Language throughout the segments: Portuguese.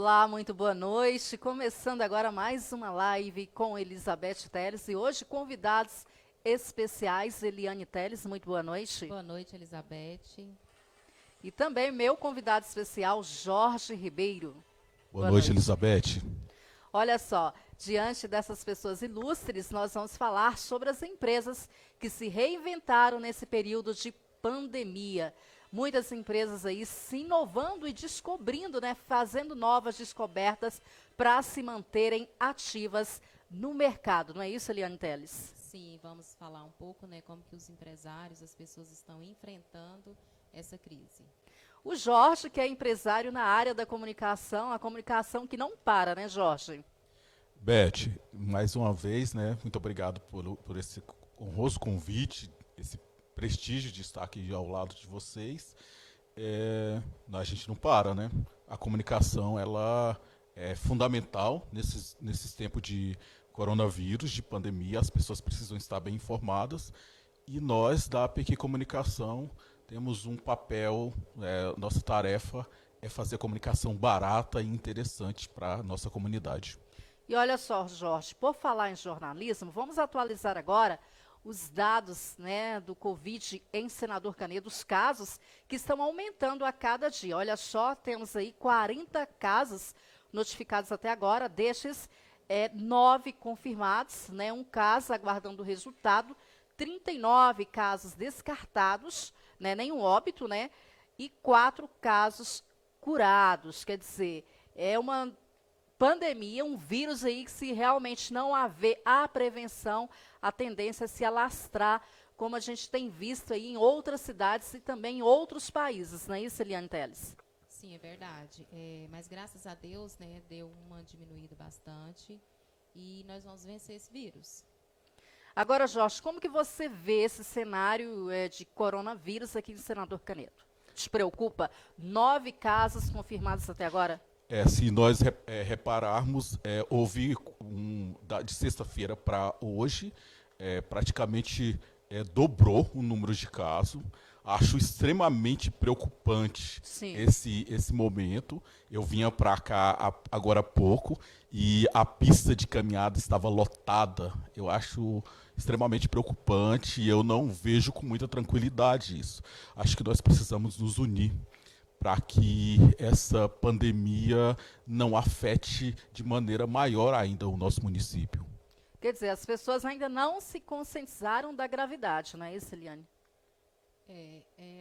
Olá, muito boa noite. Começando agora mais uma live com Elizabeth Teles e hoje convidados especiais, Eliane Teles, muito boa noite. Boa noite, Elizabeth. E também meu convidado especial, Jorge Ribeiro. Boa noite, Elizabeth. Olha só, diante dessas pessoas ilustres, nós vamos falar sobre as empresas que se reinventaram nesse período de pandemia. Muitas empresas aí se inovando e descobrindo, né, fazendo novas descobertas para se manterem ativas no mercado. Não é isso, Eliane Teles? Sim, vamos falar um pouco, né, como que os empresários, as pessoas estão enfrentando essa crise. O Jorge, que é empresário na área da comunicação, a comunicação que não para, né, Jorge? Beth, mais uma vez, né, muito obrigado por esse honroso convite, esse prestígio de estar aqui ao lado de vocês. A gente não para, né? A comunicação, ela é fundamental nesses tempos de coronavírus, de pandemia. As pessoas precisam estar bem informadas. E nós, da APQ Comunicação, temos um papel, nossa tarefa é fazer a comunicação barata e interessante para a nossa comunidade. E olha só, Jorge, por falar em jornalismo, vamos atualizar agora os dados, né, do Covid em Senador Canedo, os casos que estão aumentando a cada dia. Olha só, temos aí 40 casos notificados até agora, destes 9 confirmados, né, um caso aguardando o resultado, 39 casos descartados, né, nenhum óbito, né, e 4 casos curados. Quer dizer, é uma pandemia, um vírus aí que, se realmente não haver a prevenção, a tendência é se alastrar, como a gente tem visto aí em outras cidades e também em outros países, não é isso, Eliane Teles? Sim, é verdade. Mas graças a Deus, né, deu uma diminuída bastante e nós vamos vencer esse vírus. Agora, Jorge, como que você vê esse cenário de coronavírus aqui em Senador Canedo? Te preocupa? 9 casos confirmados até agora? Se nós repararmos, houve de sexta-feira para hoje, praticamente dobrou o número de casos. Acho extremamente preocupante esse momento. Eu vinha para cá agora há pouco e a pista de caminhada estava lotada. Eu acho extremamente preocupante e eu não vejo com muita tranquilidade isso. Acho que nós precisamos nos unir para que essa pandemia não afete de maneira maior ainda o nosso município. Quer dizer, as pessoas ainda não se conscientizaram da gravidade, não é isso, Eliane?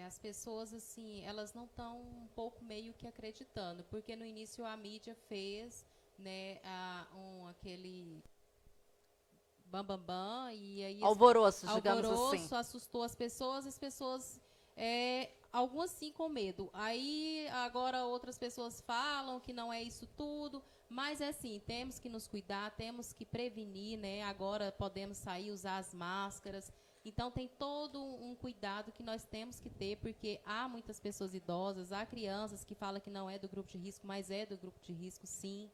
As pessoas, assim, elas não estão um pouco meio que acreditando, porque no início a mídia fez, né, aquele bam, e aí... Alvoroço, digamos assim. Assustou as pessoas... algumas sim com medo. Aí agora outras pessoas falam que não é isso tudo, mas é assim, temos que nos cuidar, temos que prevenir, né? Agora podemos sair, usar as máscaras. Então tem todo um cuidado que nós temos que ter, porque há muitas pessoas idosas, há crianças que falam que não é do grupo de risco, mas é do grupo de risco, sim.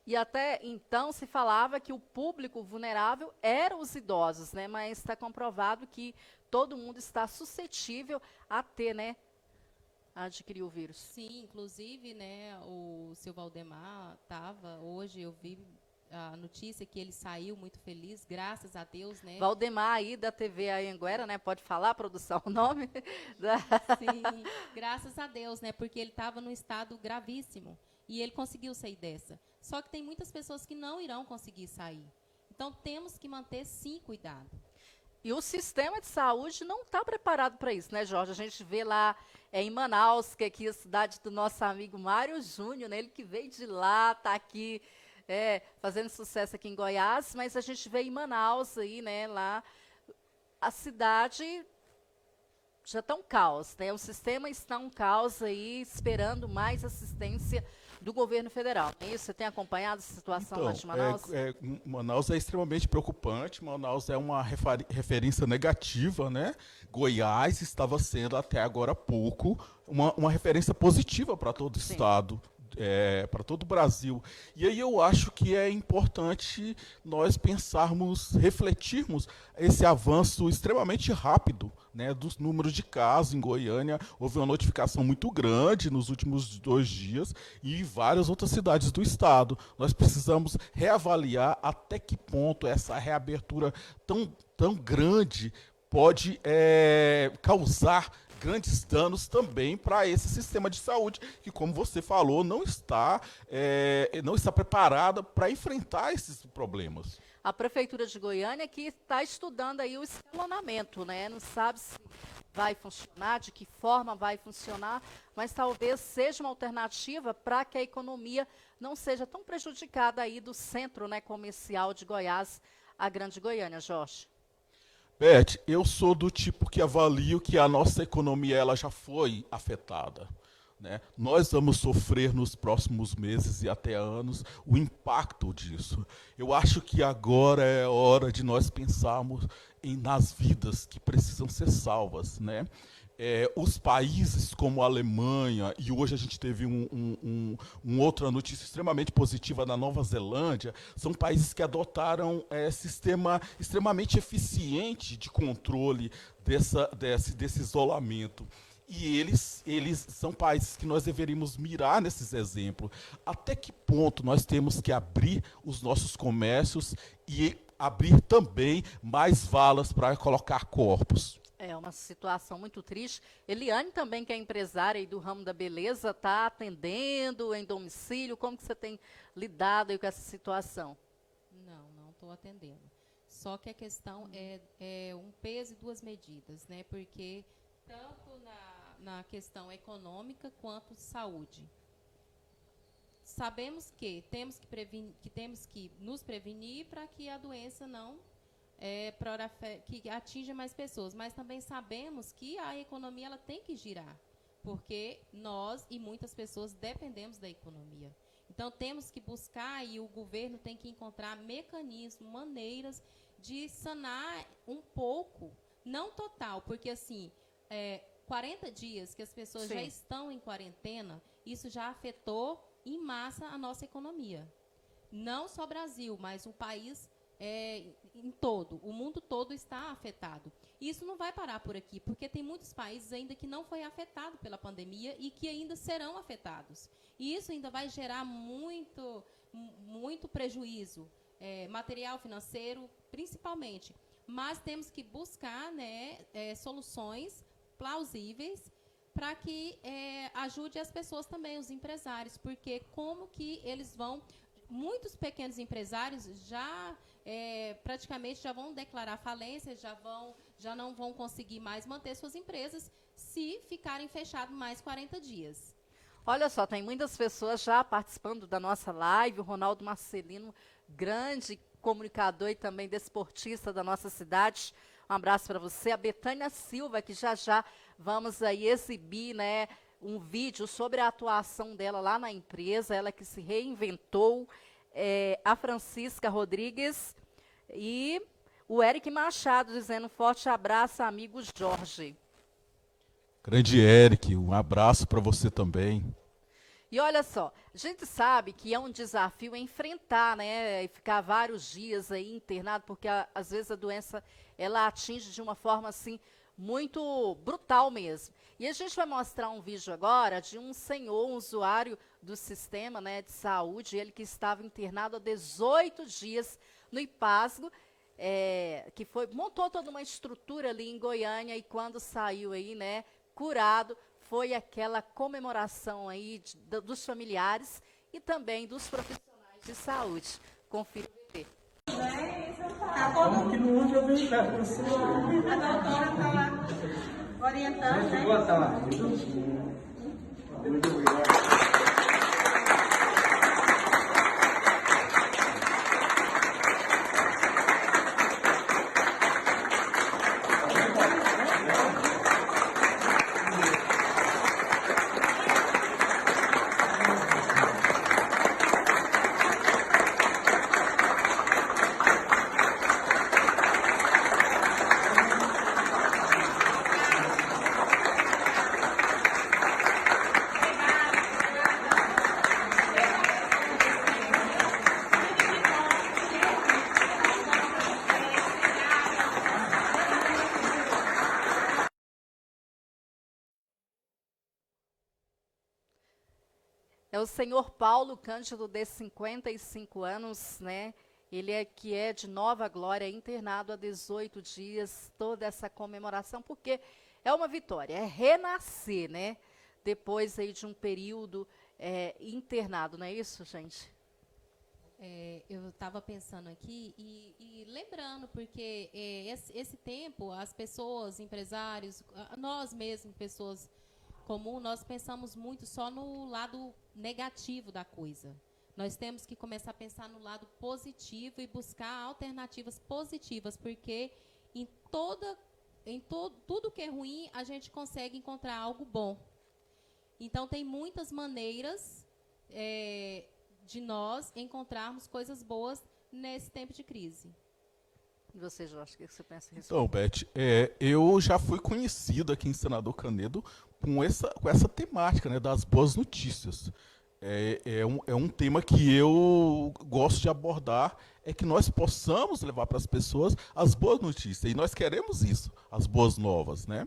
E até então se falava que o público vulnerável eram os idosos, né? Mas está comprovado que todo mundo está suscetível a ter, né, a adquirir o vírus. Sim, inclusive, né, o seu Valdemar estava, hoje eu vi a notícia que ele saiu muito feliz, graças a Deus, né? Valdemar aí da TV Anhanguera, né? Pode falar, produção, o nome? Sim, graças a Deus, né? Porque ele estava num estado gravíssimo e ele conseguiu sair dessa. Só que tem muitas pessoas que não irão conseguir sair. Então, temos que manter, sim, cuidado. E o sistema de saúde não está preparado para isso, né, Jorge? A gente vê lá em Manaus, que é aqui a cidade do nosso amigo Mário Júnior, né? Ele que veio de lá, está aqui fazendo sucesso aqui em Goiás, mas a gente vê em Manaus aí, né, lá, a cidade já está um caos, né? O sistema está um caos aí, esperando mais assistência do governo federal. É isso? Você tem acompanhado essa situação lá de Manaus? Manaus é extremamente preocupante. Manaus é uma referência negativa, né? Goiás estava sendo até agora há pouco uma referência positiva para todo o estado para todo o Brasil. E aí eu acho que é importante nós pensarmos, refletirmos esse avanço extremamente rápido, né, dos números de casos em Goiânia. Houve uma notificação muito grande nos últimos 2 dias e em várias outras cidades do estado. Nós precisamos reavaliar até que ponto essa reabertura tão grande pode causar grandes danos também para esse sistema de saúde, que, como você falou, não está preparada para enfrentar esses problemas. A Prefeitura de Goiânia que está estudando aí o escalonamento, né? Não sabe se vai funcionar, de que forma vai funcionar, mas talvez seja uma alternativa para que a economia não seja tão prejudicada aí do centro, né, comercial de Goiás, a Grande Goiânia, Jorge. Beth, eu sou do tipo que avalio que a nossa economia ela já foi afetada, né? Nós vamos sofrer nos próximos meses e até anos o impacto disso. Eu acho que agora é hora de nós pensarmos nas vidas que precisam ser salvas, né? Os países como a Alemanha, e hoje a gente teve outra notícia extremamente positiva na Nova Zelândia, são países que adotaram sistema extremamente eficiente de controle desse isolamento. E eles são países que nós deveríamos mirar nesses exemplos. Até que ponto nós temos que abrir os nossos comércios e abrir também mais valas para colocar corpos? É uma situação muito triste. Eliane também, que é empresária aí do ramo da beleza, está atendendo em domicílio. Como que você tem lidado aí com essa situação? Não estou atendendo. Só que a questão é um peso e 2 medidas, né? Porque tanto na questão econômica quanto saúde. Sabemos que temos que nos prevenir para que a doença não que atinja mais pessoas, mas também sabemos que a economia ela tem que girar, porque nós e muitas pessoas dependemos da economia. Então temos que buscar e o governo tem que encontrar mecanismos, maneiras de sanar um pouco, não total, porque assim 40 dias que as pessoas já estão em quarentena, isso já afetou em massa a nossa economia. Não só o Brasil, mas o país em todo, o mundo todo está afetado. E isso não vai parar por aqui, porque tem muitos países ainda que não foi afetado pela pandemia e que ainda serão afetados. E isso ainda vai gerar muito prejuízo, material, financeiro, principalmente. Mas temos que buscar, né, soluções plausíveis para que ajude as pessoas também, os empresários, porque como que eles vão... Muitos pequenos empresários já praticamente já vão declarar falência, já não vão conseguir mais manter suas empresas se ficarem fechados mais 40 dias. Olha só, tem muitas pessoas já participando da nossa live. O Ronaldo Marcelino, grande comunicador e também desportista da nossa cidade. Um abraço para você. A Betânia Silva, que já vamos aí exibir, né, um vídeo sobre a atuação dela lá na empresa, ela que se reinventou. A Francisca Rodrigues e o Eric Machado dizendo forte abraço, amigo Jorge. Grande Eric, um abraço para você também. E olha só, a gente sabe que é um desafio enfrentar, né, e ficar vários dias aí internado, porque às vezes a doença ela atinge de uma forma assim muito brutal mesmo. E a gente vai mostrar um vídeo agora de um senhor, um usuário do sistema, né, de saúde, ele que estava internado há 18 dias no IPASGO, que montou toda uma estrutura ali em Goiânia e quando saiu aí, né, curado, foi aquela comemoração aí dos familiares e também dos profissionais de saúde. Confira o vídeo. Como que no onde eu venho cá com você? A doutora está lá orientando, né? Boa tarde. Muito obrigado. É o senhor Paulo Cândido, de 55 anos, né? Ele que é de Nova Glória, internado há 18 dias, toda essa comemoração, porque é uma vitória, é renascer, né? Depois aí de um período internado, não é isso, gente? Eu estava pensando aqui e lembrando, porque esse tempo, as pessoas, empresários, nós mesmos, pessoas comuns, nós pensamos muito só no lado negativo da coisa. Nós temos que começar a pensar no lado positivo e buscar alternativas positivas, porque tudo que é ruim, a gente consegue encontrar algo bom. Então, tem muitas maneiras de nós encontrarmos coisas boas nesse tempo de crise. E você, Jorge, o que você pensa a respeito? Então, Beth, eu já fui conhecido aqui em Senador Canedo com essa temática, né, das boas notícias. É um tema que eu gosto de abordar, é que nós possamos levar para as pessoas as boas notícias. E nós queremos isso, as boas novas, né?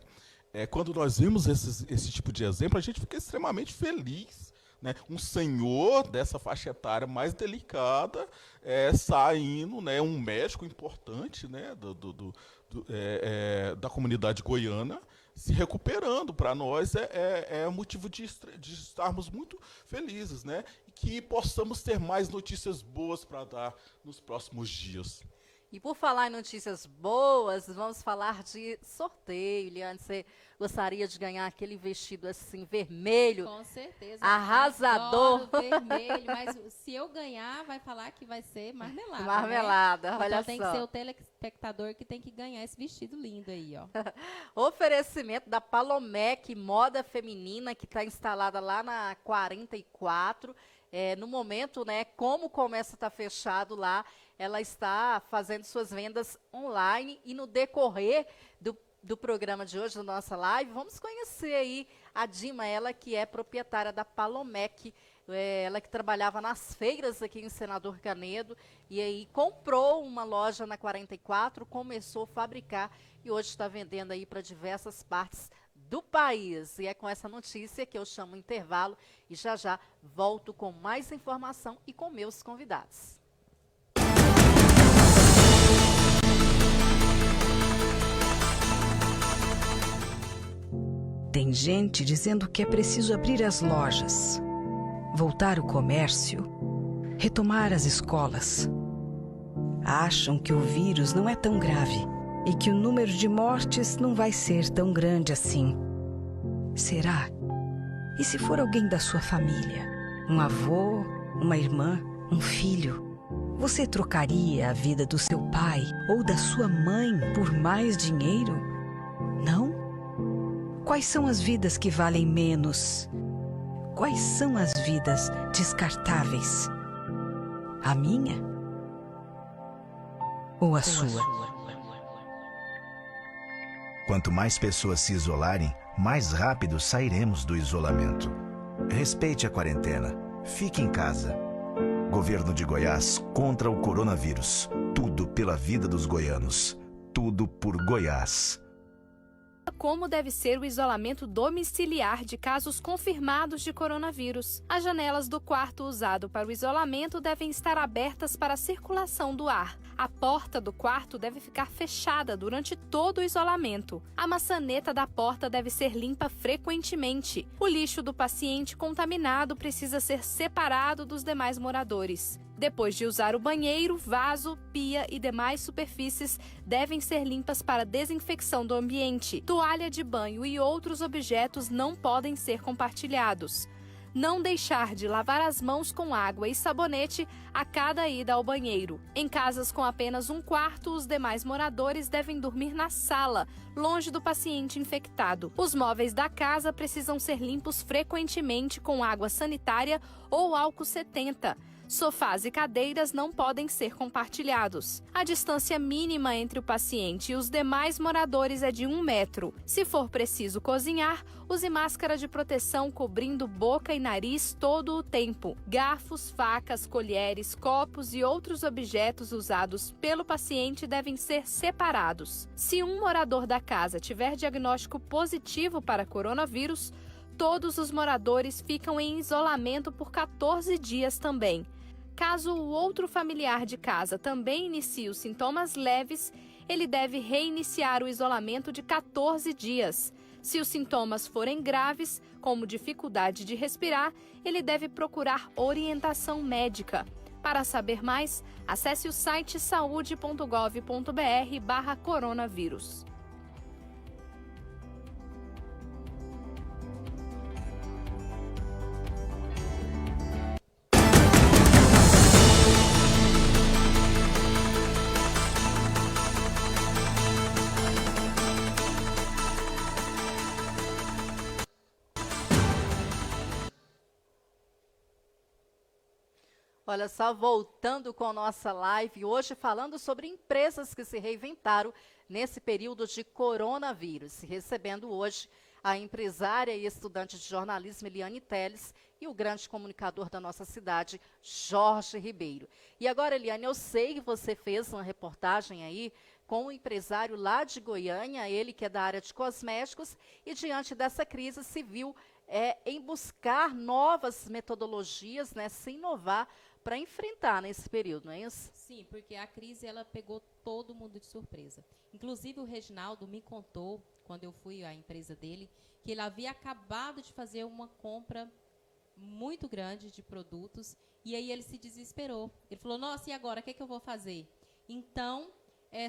Quando nós vimos esse tipo de exemplo, a gente fica extremamente feliz, né? Um senhor dessa faixa etária mais delicada saindo, né? Um médico importante, né? Da comunidade goiana, se recuperando. Para nós é motivo de estarmos muito felizes, né? E que possamos ter mais notícias boas para dar nos próximos dias. E por falar em notícias boas, vamos falar de sorteio. Liane, você gostaria de ganhar aquele vestido assim, vermelho? Com certeza. Arrasador. Adoro vermelho, mas se eu ganhar, vai falar que vai ser marmelada. Marmelada, né? olha então tem só. que ser o telespectador que tem que ganhar esse vestido lindo aí, ó. Oferecimento da Palomec Moda Feminina, que está instalada lá na 44. No momento, né, como o comércio está fechado lá, ela está fazendo suas vendas online e no decorrer do programa de hoje, da nossa live, vamos conhecer aí a Dima, ela que é proprietária da Palomec, ela que trabalhava nas feiras aqui em Senador Canedo e aí comprou uma loja na 44, começou a fabricar e hoje está vendendo aí para diversas partes do país. E é com essa notícia que eu chamo o intervalo e já volto com mais informação e com meus convidados. Tem gente dizendo que é preciso abrir as lojas, voltar o comércio, retomar as escolas. Acham que o vírus não é tão grave e que o número de mortes não vai ser tão grande assim. Será? E se for alguém da sua família? Um avô, uma irmã, um filho? Você trocaria a vida do seu pai ou da sua mãe por mais dinheiro? Não? Quais são as vidas que valem menos? Quais são as vidas descartáveis? A minha? Ou a sua? Quanto mais pessoas se isolarem, mais rápido sairemos do isolamento. Respeite a quarentena. Fique em casa. Governo de Goiás contra o coronavírus. Tudo pela vida dos goianos. Tudo por Goiás. Como deve ser o isolamento domiciliar de casos confirmados de coronavírus. As janelas do quarto usado para o isolamento devem estar abertas para a circulação do ar. A porta do quarto deve ficar fechada durante todo o isolamento. A maçaneta da porta deve ser limpa frequentemente. O lixo do paciente contaminado precisa ser separado dos demais moradores. Depois de usar o banheiro, vaso, pia e demais superfícies devem ser limpas para desinfecção do ambiente. Toalha de banho e outros objetos não podem ser compartilhados. Não deixar de lavar as mãos com água e sabonete a cada ida ao banheiro. Em casas com apenas um quarto, os demais moradores devem dormir na sala, longe do paciente infectado. Os móveis da casa precisam ser limpos frequentemente com água sanitária ou álcool 70. Sofás e cadeiras não podem ser compartilhados. A distância mínima entre o paciente e os demais moradores é de 1 metro. Se for preciso cozinhar, use máscara de proteção cobrindo boca e nariz todo o tempo. Garfos, facas, colheres, copos e outros objetos usados pelo paciente devem ser separados. Se um morador da casa tiver diagnóstico positivo para coronavírus, Todos os moradores ficam em isolamento por 14 dias também. Caso o outro familiar de casa também inicie os sintomas leves, ele deve reiniciar o isolamento de 14 dias. Se os sintomas forem graves, como dificuldade de respirar, ele deve procurar orientação médica. Para saber mais, acesse o site saude.gov.br/coronavírus. Olha só, voltando com nossa live, hoje falando sobre empresas que se reinventaram nesse período de coronavírus. Recebendo hoje a empresária e estudante de jornalismo Eliane Teles e o grande comunicador da nossa cidade, Jorge Ribeiro. E agora, Eliane, eu sei que você fez uma reportagem aí com um empresário lá de Goiânia, ele que é da área de cosméticos, e diante dessa crise se viu em buscar novas metodologias, né, se inovar para enfrentar nesse período, não é isso? Sim, porque a crise ela pegou todo mundo de surpresa. Inclusive o Reginaldo me contou, quando eu fui à empresa dele, que ele havia acabado de fazer uma compra muito grande de produtos e aí ele se desesperou. Ele falou, nossa, e agora, o que é que eu vou fazer? Então,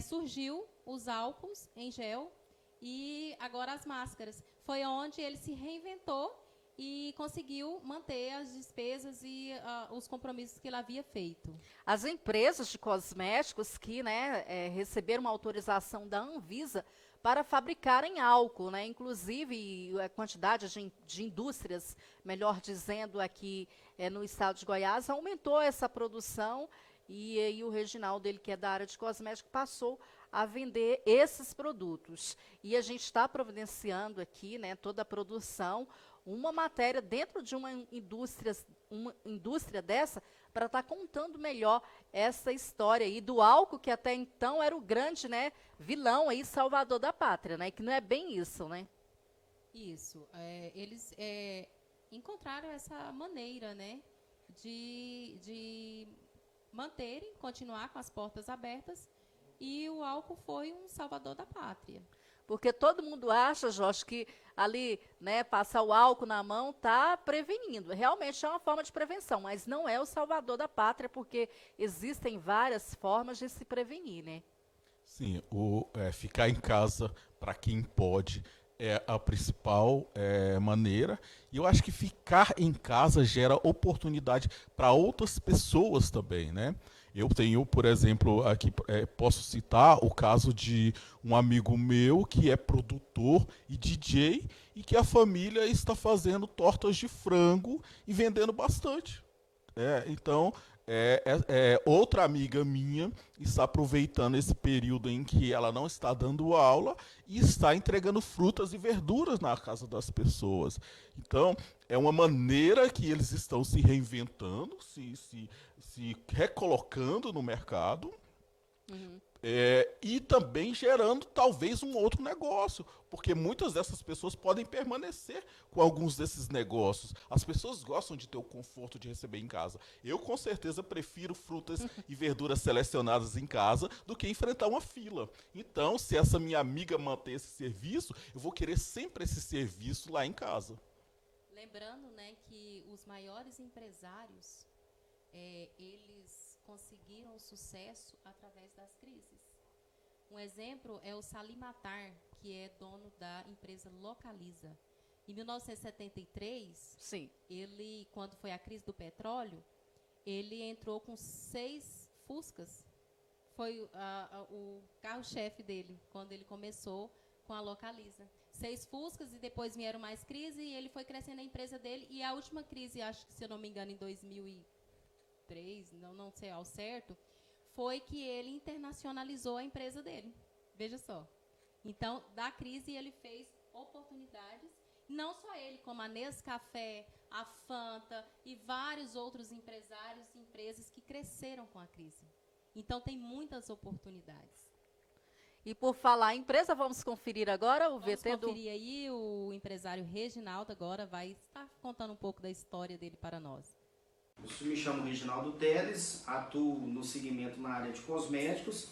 surgiu os álcools em gel e agora as máscaras. Foi onde ele se reinventou e conseguiu manter as despesas e os compromissos que ele havia feito. As empresas de cosméticos que, né, receberam uma autorização da Anvisa para fabricarem álcool, né? Inclusive a quantidade de indústrias, melhor dizendo, aqui no estado de Goiás, aumentou essa produção e aí o Reginaldo, ele que é da área de cosméticos, passou a vender esses produtos. E a gente está providenciando aqui, né, toda a produção, uma matéria dentro de uma indústria dessa para estar contando melhor essa história aí do álcool, que até então era o grande, né, vilão aí, salvador da pátria, né, que não é bem isso, né? Isso. Eles encontraram essa maneira, né, de manterem, continuar com as portas abertas, e o álcool foi um salvador da pátria. Porque todo mundo acha, Jorge, que ali, né, passar o álcool na mão está prevenindo. Realmente é uma forma de prevenção, mas não é o salvador da pátria, porque existem várias formas de se prevenir, né? Sim, ficar em casa, para quem pode, é a principal maneira. E eu acho que ficar em casa gera oportunidade para outras pessoas também, né? Eu tenho, por exemplo, aqui posso citar o caso de um amigo meu que é produtor e DJ e que a família está fazendo tortas de frango e vendendo bastante. Então, outra amiga minha está aproveitando esse período em que ela não está dando aula e está entregando frutas e verduras na casa das pessoas. Então, é uma maneira que eles estão se reinventando, se recolocando no mercado. Uhum. E também gerando talvez um outro negócio, porque muitas dessas pessoas podem permanecer com alguns desses negócios. As pessoas gostam de ter o conforto de receber em casa. Eu com certeza prefiro frutas e verduras selecionadas em casa do que enfrentar uma fila. Então, se essa minha amiga manter esse serviço, eu vou querer sempre esse serviço lá em casa. Lembrando, né, que os maiores empresários, eles conseguiram sucesso através das crises. Um exemplo é o Salim Matar, que é dono da empresa Localiza. Em 1973, sim, ele, quando foi a crise do petróleo, ele entrou com 6 Fuscas. Foi o carro-chefe dele, quando ele começou com a Localiza. 6 Fuscas, e depois vieram mais crises, e ele foi crescendo a empresa dele. E a última crise, acho que, se eu não me engano, em 2003, não sei ao certo, foi que ele internacionalizou a empresa dele. Veja só. Então, da crise, ele fez oportunidades, não só ele, como a Nescafé, a Fanta e vários outros empresários e empresas que cresceram com a crise. Então, tem muitas oportunidades. E por falar em empresa, vamos conferir agora o Vamos VT do... conferir aí, o empresário Reginaldo agora vai estar contando um pouco da história dele para nós. Eu me chamo Reginaldo Teles, atuo no segmento na área de cosméticos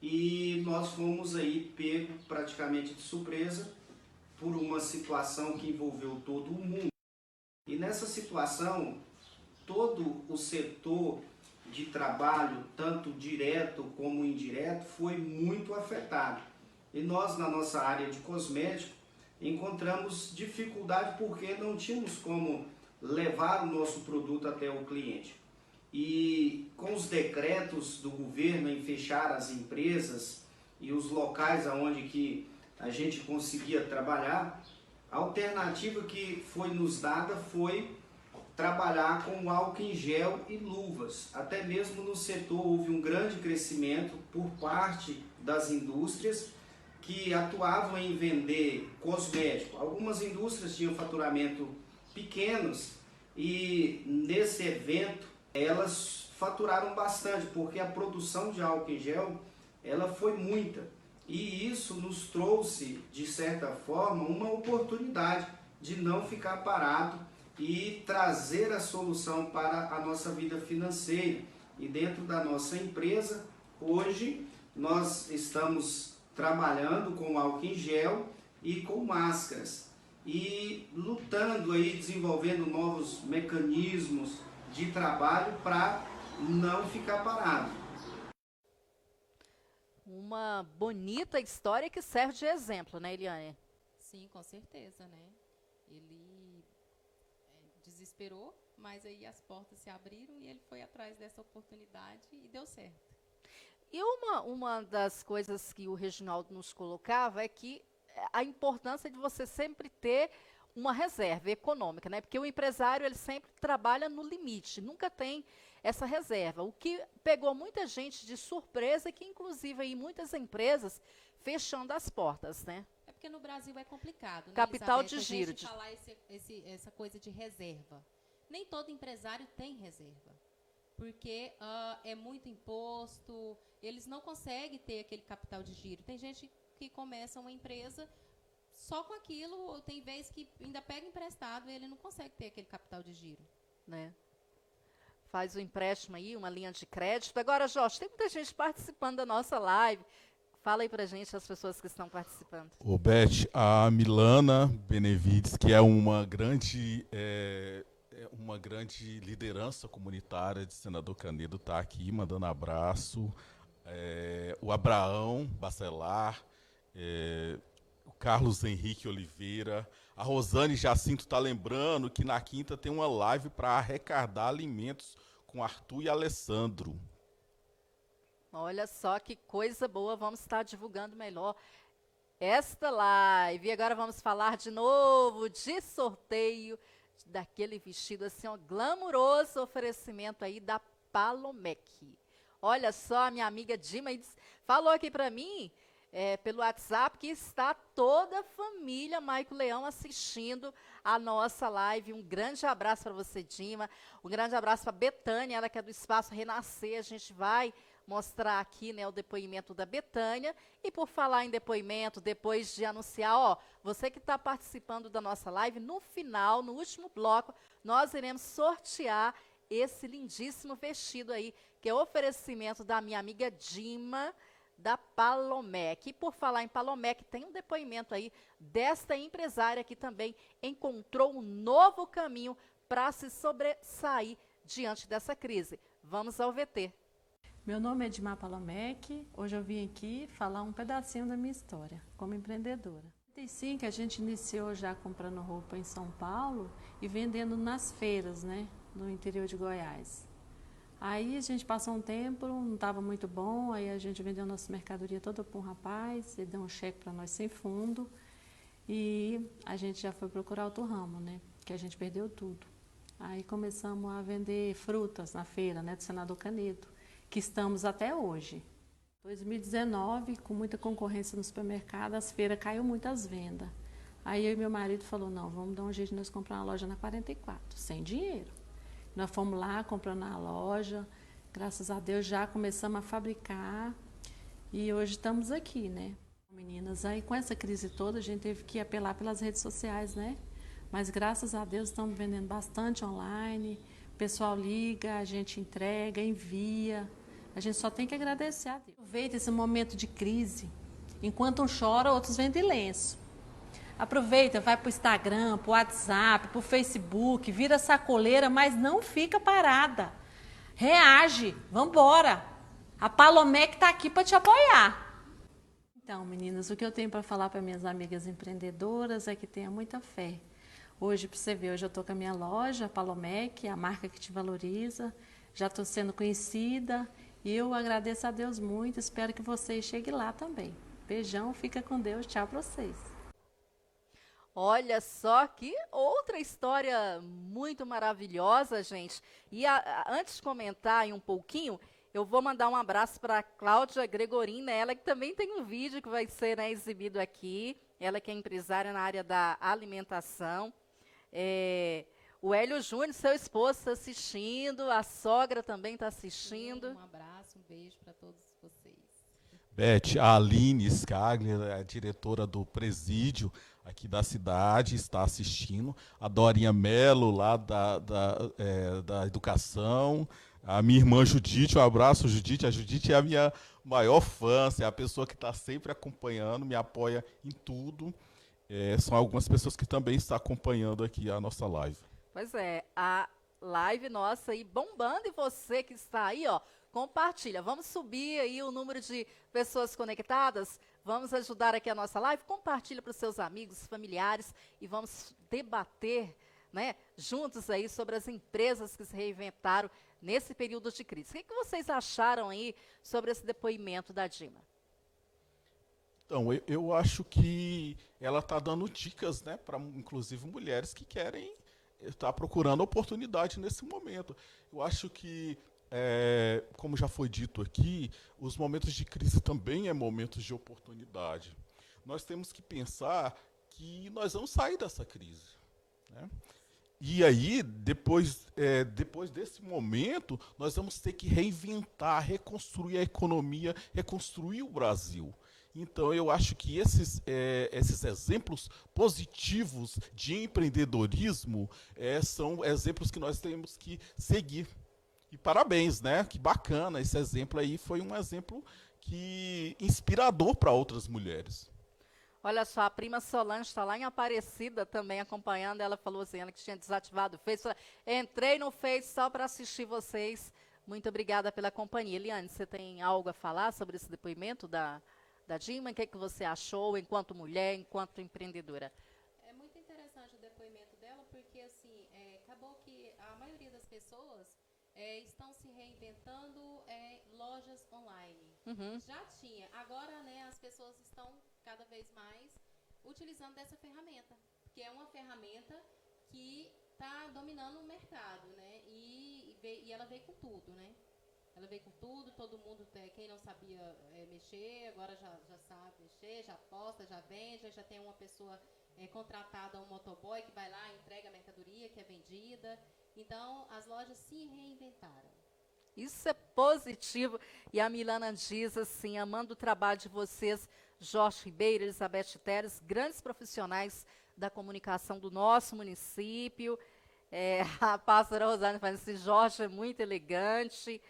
e nós fomos aí pego praticamente de surpresa por uma situação que envolveu todo o mundo. E nessa situação, todo o setor de trabalho, tanto direto como indireto, foi muito afetado. E nós, na nossa área de cosmético, encontramos dificuldade porque não tínhamos como levar o nosso produto até o cliente. E com os decretos do governo em fechar as empresas e os locais onde que a gente conseguia trabalhar, a alternativa que foi nos dada foi trabalhar com álcool em gel e luvas. Até mesmo no setor houve um grande crescimento por parte das indústrias que atuavam em vender cosmético. Algumas indústrias tinham faturamento pequenos e nesse evento elas faturaram bastante porque a produção de álcool em gel ela foi muita e isso nos trouxe de certa forma uma oportunidade de não ficar parado e trazer a solução para a nossa vida financeira. E dentro da nossa empresa hoje nós estamos trabalhando com álcool em gel e com máscaras e lutando aí, desenvolvendo novos mecanismos de trabalho para não ficar parado. Uma bonita história que serve de exemplo, né, Eliane? Sim, com certeza, né? Ele desesperou, mas aí as portas se abriram e ele foi atrás dessa oportunidade e deu certo. E uma das coisas que o Reginaldo nos colocava é que a importância de você sempre ter uma reserva econômica, né? Porque o empresário ele sempre trabalha no limite, nunca tem essa reserva. O que pegou muita gente de surpresa é que inclusive aí muitas empresas fechando as portas, né? É porque no Brasil é complicado, né, Capital Elizabeth? de giro. A gente falar essa coisa de reserva. Nem todo empresário tem reserva, porque é muito imposto, eles não conseguem ter aquele capital de giro. Tem gente que começa uma empresa só com aquilo, tem vez que ainda pega emprestado e ele não consegue ter aquele capital de giro. Né? Faz o empréstimo aí, uma linha de crédito. Agora, Jorge, tem muita gente participando da nossa live. Fala aí pra gente as pessoas que estão participando. Ô, Beth, a Milana Benevides, que é uma grande liderança comunitária de Senador Canedo, está aqui mandando abraço. O Abraão Bacelar, o Carlos Henrique Oliveira, a Rosane Jacinto está lembrando que na quinta tem uma live para arrecadar alimentos com Arthur e Alessandro. Olha só que coisa boa, vamos estar divulgando melhor esta live. E agora vamos falar de novo de sorteio daquele vestido assim, ó, glamuroso oferecimento aí da Palomec. Olha só, a minha amiga Dima falou aqui para mim, pelo WhatsApp, que está toda a família Maico Leão assistindo a nossa live. Um grande abraço para você, Dima. Um grande abraço para Betânia, ela que é do Espaço Renascer. A gente vai mostrar aqui, né, o depoimento da Betânia. E por falar em depoimento, depois de anunciar, ó, você que está participando da nossa live, no final, no último bloco, nós iremos sortear esse lindíssimo vestido aí, que é oferecimento da minha amiga Dima, da Palomec. E por falar em Palomec, tem um depoimento aí desta empresária que também encontrou um novo caminho para se sobressair diante dessa crise. Vamos ao VT. Meu nome é Dimar Palomec. Hoje eu vim aqui falar um pedacinho da minha história como empreendedora. Em 1985 a gente iniciou já comprando roupa em São Paulo e vendendo nas feiras, né, no interior de Goiás. Aí a gente passou um tempo, não estava muito bom, aí a gente vendeu nossa mercadoria toda para um rapaz, ele deu um cheque para nós sem fundo e a gente já foi procurar outro ramo, né, que a gente perdeu tudo. Aí começamos a vender frutas na feira, né, do Senador Canedo, que estamos até hoje. 2019, com muita concorrência no supermercado, as feiras caiu muitas vendas. Aí eu e meu marido falou, não, vamos dar um jeito de nós comprar uma loja na 44, sem dinheiro. Nós fomos lá, comprando na loja, graças a Deus já começamos a fabricar E hoje estamos aqui, né? Meninas, aí com essa crise toda a gente teve que apelar pelas redes sociais, né? Mas graças a Deus estamos vendendo bastante online, o pessoal liga, a gente entrega, envia. A gente só tem que agradecer a Deus. Aproveita esse momento de crise. Enquanto um chora, outros vendem lenço. Aproveita, vai para o Instagram, para o WhatsApp, para o Facebook, vira sacoleira, mas não fica parada. Reage, vambora. A Palomec está aqui para te apoiar. Então, meninas, o que eu tenho para falar para minhas amigas empreendedoras é que tenha muita fé. Hoje, para você ver, hoje eu estou com a minha loja, a Palomec, a marca que te valoriza. Já estou sendo conhecida e eu agradeço a Deus muito. Espero que vocês cheguem lá também. Beijão, fica com Deus. Tchau para vocês. Olha só que outra história muito maravilhosa, gente. E antes de comentar aí um pouquinho, eu vou mandar um abraço para a Cláudia Gregorin, né? Ela que também tem um vídeo que vai ser, né, exibido aqui. Ela que é empresária na área da alimentação. O Hélio Júnior, seu esposo, está assistindo. A sogra também está assistindo. Um abraço, um beijo para todos vocês. Beth, a Aline Skagler, a diretora do presídio aqui da cidade, está assistindo. A Dorinha Mello, lá da educação. A minha irmã Judite, um abraço, Judite. A Judite é a minha maior fã, é a pessoa que está sempre acompanhando, me apoia em tudo. São algumas pessoas que também estão acompanhando aqui a nossa live. Pois é, a live nossa aí bombando, e você que está aí, ó, compartilha. Vamos subir aí o número de pessoas conectadas, vamos ajudar aqui a nossa live, compartilha para os seus amigos, familiares, e vamos debater, né, juntos aí sobre as empresas que se reinventaram nesse período de crise. O que vocês acharam aí sobre esse depoimento da Dima? Então, eu acho que ela está dando dicas, né, para inclusive mulheres que querem estar procurando oportunidade nesse momento. Eu acho que, como já foi dito aqui, os momentos de crise também é momentos de oportunidade. Nós temos que pensar que nós vamos sair dessa crise, né? E aí, depois desse momento, nós vamos ter que reinventar, reconstruir a economia, reconstruir o Brasil. Então, eu acho que esses exemplos positivos de empreendedorismo são exemplos que nós temos que seguir. E parabéns, né? Que bacana, esse exemplo aí foi um exemplo inspirador para outras mulheres. Olha só, a prima Solange está lá em Aparecida também acompanhando. Ela falou assim, ela que tinha desativado o Face. Entrei no Face só para assistir vocês. Muito obrigada pela companhia. Eliane, você tem algo a falar sobre esse depoimento da Dima? O que você achou enquanto mulher, enquanto empreendedora? É muito interessante o depoimento dela, porque assim, acabou que a maioria das pessoas estão se reinventando lojas online. Uhum. Já tinha, agora, né, as pessoas estão cada vez mais utilizando dessa ferramenta, que é uma ferramenta que está dominando o mercado, né? E ela veio com tudo, né? Ela veio com tudo, todo mundo, quem não sabia mexer, agora já sabe mexer, já posta, já vende, já tem uma pessoa contratada, um motoboy que vai lá e entrega a mercadoria que é vendida. Então, as lojas se reinventaram. Isso é positivo. E a Milana diz assim, amando o trabalho de vocês, Jorge Ribeiro, Elizabeth Teres, grandes profissionais da comunicação do nosso município. A pastora Rosane fala assim, Jorge é muito elegante.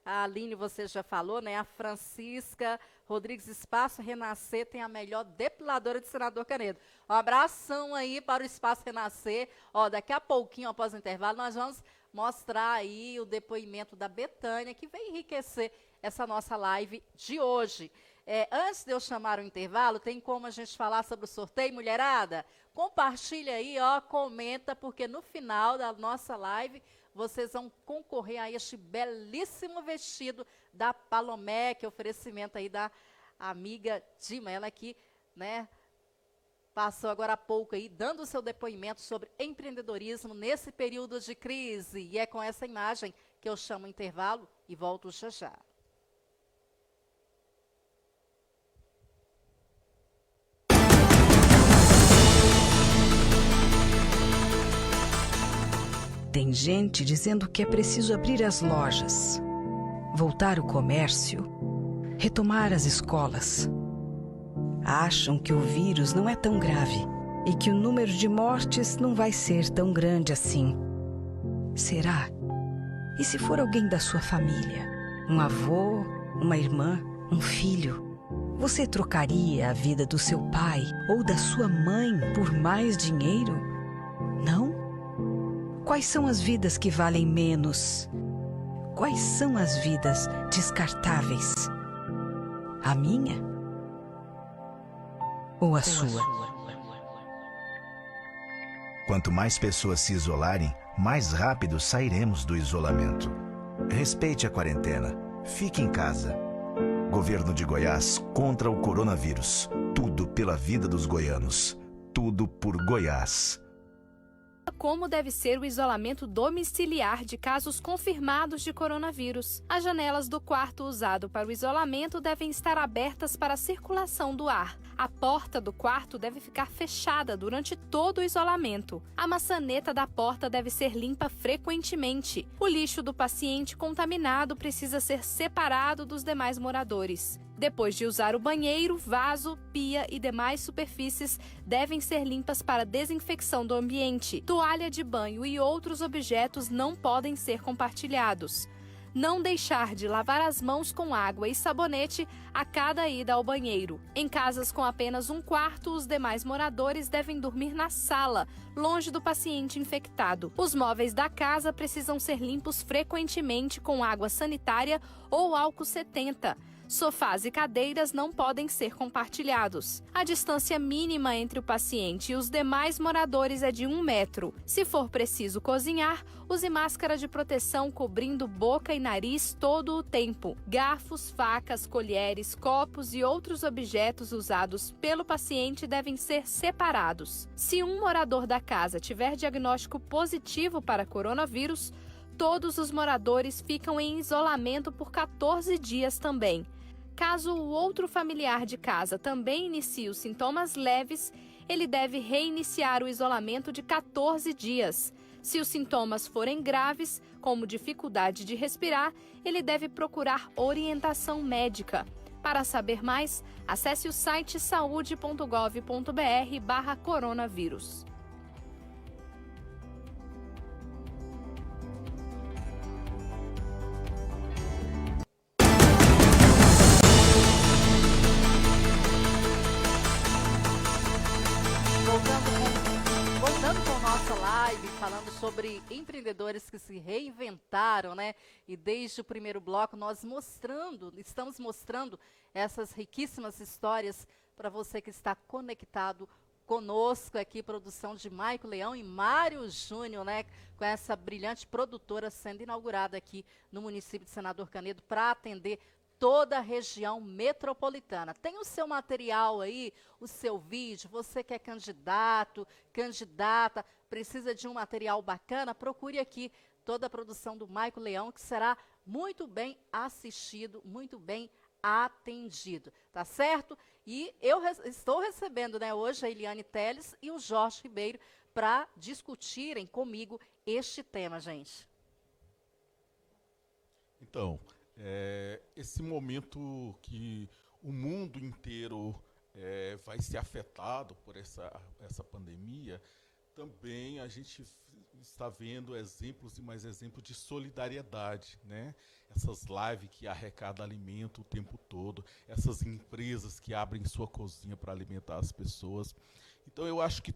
A Aline, você já falou, né? A Francisca Rodrigues, Espaço Renascer tem a melhor depiladora de Senador Canedo. Um abração aí para o Espaço Renascer. Ó, daqui a pouquinho, após o intervalo, nós vamos mostrar aí o depoimento da Betânia, que vem enriquecer essa nossa live de hoje. Antes de eu chamar o intervalo, tem como a gente falar sobre o sorteio, mulherada? Compartilha aí, ó, comenta, porque no final da nossa live vocês vão concorrer a este belíssimo vestido da Palomec, oferecimento aí da amiga Dima, ela que, né, passou agora há pouco aí, dando o seu depoimento sobre empreendedorismo nesse período de crise. E é com essa imagem que eu chamo o intervalo e volto já já. Tem gente dizendo que é preciso abrir as lojas, voltar o comércio, retomar as escolas. Acham que o vírus não é tão grave e que o número de mortes não vai ser tão grande assim. Será? E se for alguém da sua família? Um avô, uma irmã, um filho? Você trocaria a vida do seu pai ou da sua mãe por mais dinheiro? Não? Quais são as vidas que valem menos? Quais são as vidas descartáveis? A minha? Ou a sua? Quanto mais pessoas se isolarem, mais rápido sairemos do isolamento. Respeite a quarentena. Fique em casa. Governo de Goiás contra o coronavírus. Tudo pela vida dos goianos. Tudo por Goiás. Como deve ser o isolamento domiciliar de casos confirmados de coronavírus. As janelas do quarto usado para o isolamento devem estar abertas para a circulação do ar. A porta do quarto deve ficar fechada durante todo o isolamento. A maçaneta da porta deve ser limpa frequentemente. O lixo do paciente contaminado precisa ser separado dos demais moradores. Depois de usar o banheiro, vaso, pia e demais superfícies devem ser limpas para desinfecção do ambiente. Toalha de banho e outros objetos não podem ser compartilhados. Não deixar de lavar as mãos com água e sabonete a cada ida ao banheiro. Em casas com apenas um quarto, os demais moradores devem dormir na sala, longe do paciente infectado. Os móveis da casa precisam ser limpos frequentemente com água sanitária ou álcool 70. Sofás e cadeiras não podem ser compartilhados. A distância mínima entre o paciente e os demais moradores é de 1 metro. Se for preciso cozinhar, use máscara de proteção cobrindo boca e nariz todo o tempo. Garfos, facas, colheres, copos e outros objetos usados pelo paciente devem ser separados. Se um morador da casa tiver diagnóstico positivo para coronavírus, todos os moradores ficam em isolamento por 14 dias também. Caso o outro familiar de casa também inicie os sintomas leves, ele deve reiniciar o isolamento de 14 dias. Se os sintomas forem graves, como dificuldade de respirar, ele deve procurar orientação médica. Para saber mais, acesse o site saude.gov.br/coronavírus. Voltando com nossa live, falando sobre empreendedores que se reinventaram, né? E desde o primeiro bloco nós estamos mostrando essas riquíssimas histórias para você que está conectado conosco aqui, produção de Maico Leão e Mário Júnior, né? Com essa brilhante produtora sendo inaugurada aqui no município de Senador Canedo para atender toda a região metropolitana. Tem o seu material aí, o seu vídeo, você que é candidato, candidata, precisa de um material bacana, procure aqui toda a produção do Maico Leão, que será muito bem assistido, muito bem atendido, tá certo? E eu estou recebendo, né, hoje a Eliane Teles e o Jorge Ribeiro para discutirem comigo este tema, gente. Então, esse momento que o mundo inteiro vai ser afetado por essa pandemia, também a gente está vendo exemplos e mais exemplos de solidariedade, né? Essas lives que arrecadam alimento o tempo todo, essas empresas que abrem sua cozinha para alimentar as pessoas. Então eu acho que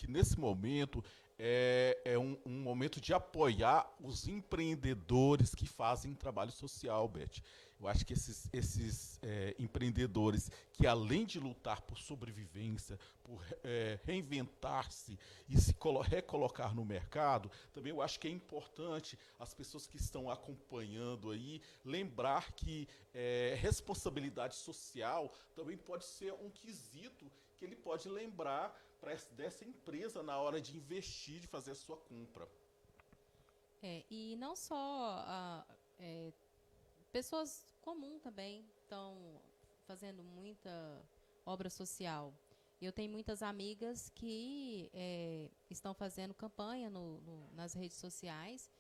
nesse momento é um momento de apoiar os empreendedores que fazem trabalho social, Beth. Eu acho que esses empreendedores que, além de lutar por sobrevivência, por reinventar-se e se recolocar no mercado, também eu acho que é importante as pessoas que estão acompanhando aí lembrar que responsabilidade social também pode ser um quesito que ele pode lembrar dessa empresa na hora de investir, de fazer a sua compra. E não só pessoas comuns também estão fazendo muita obra social. Eu tenho muitas amigas que estão fazendo campanha nas redes sociais,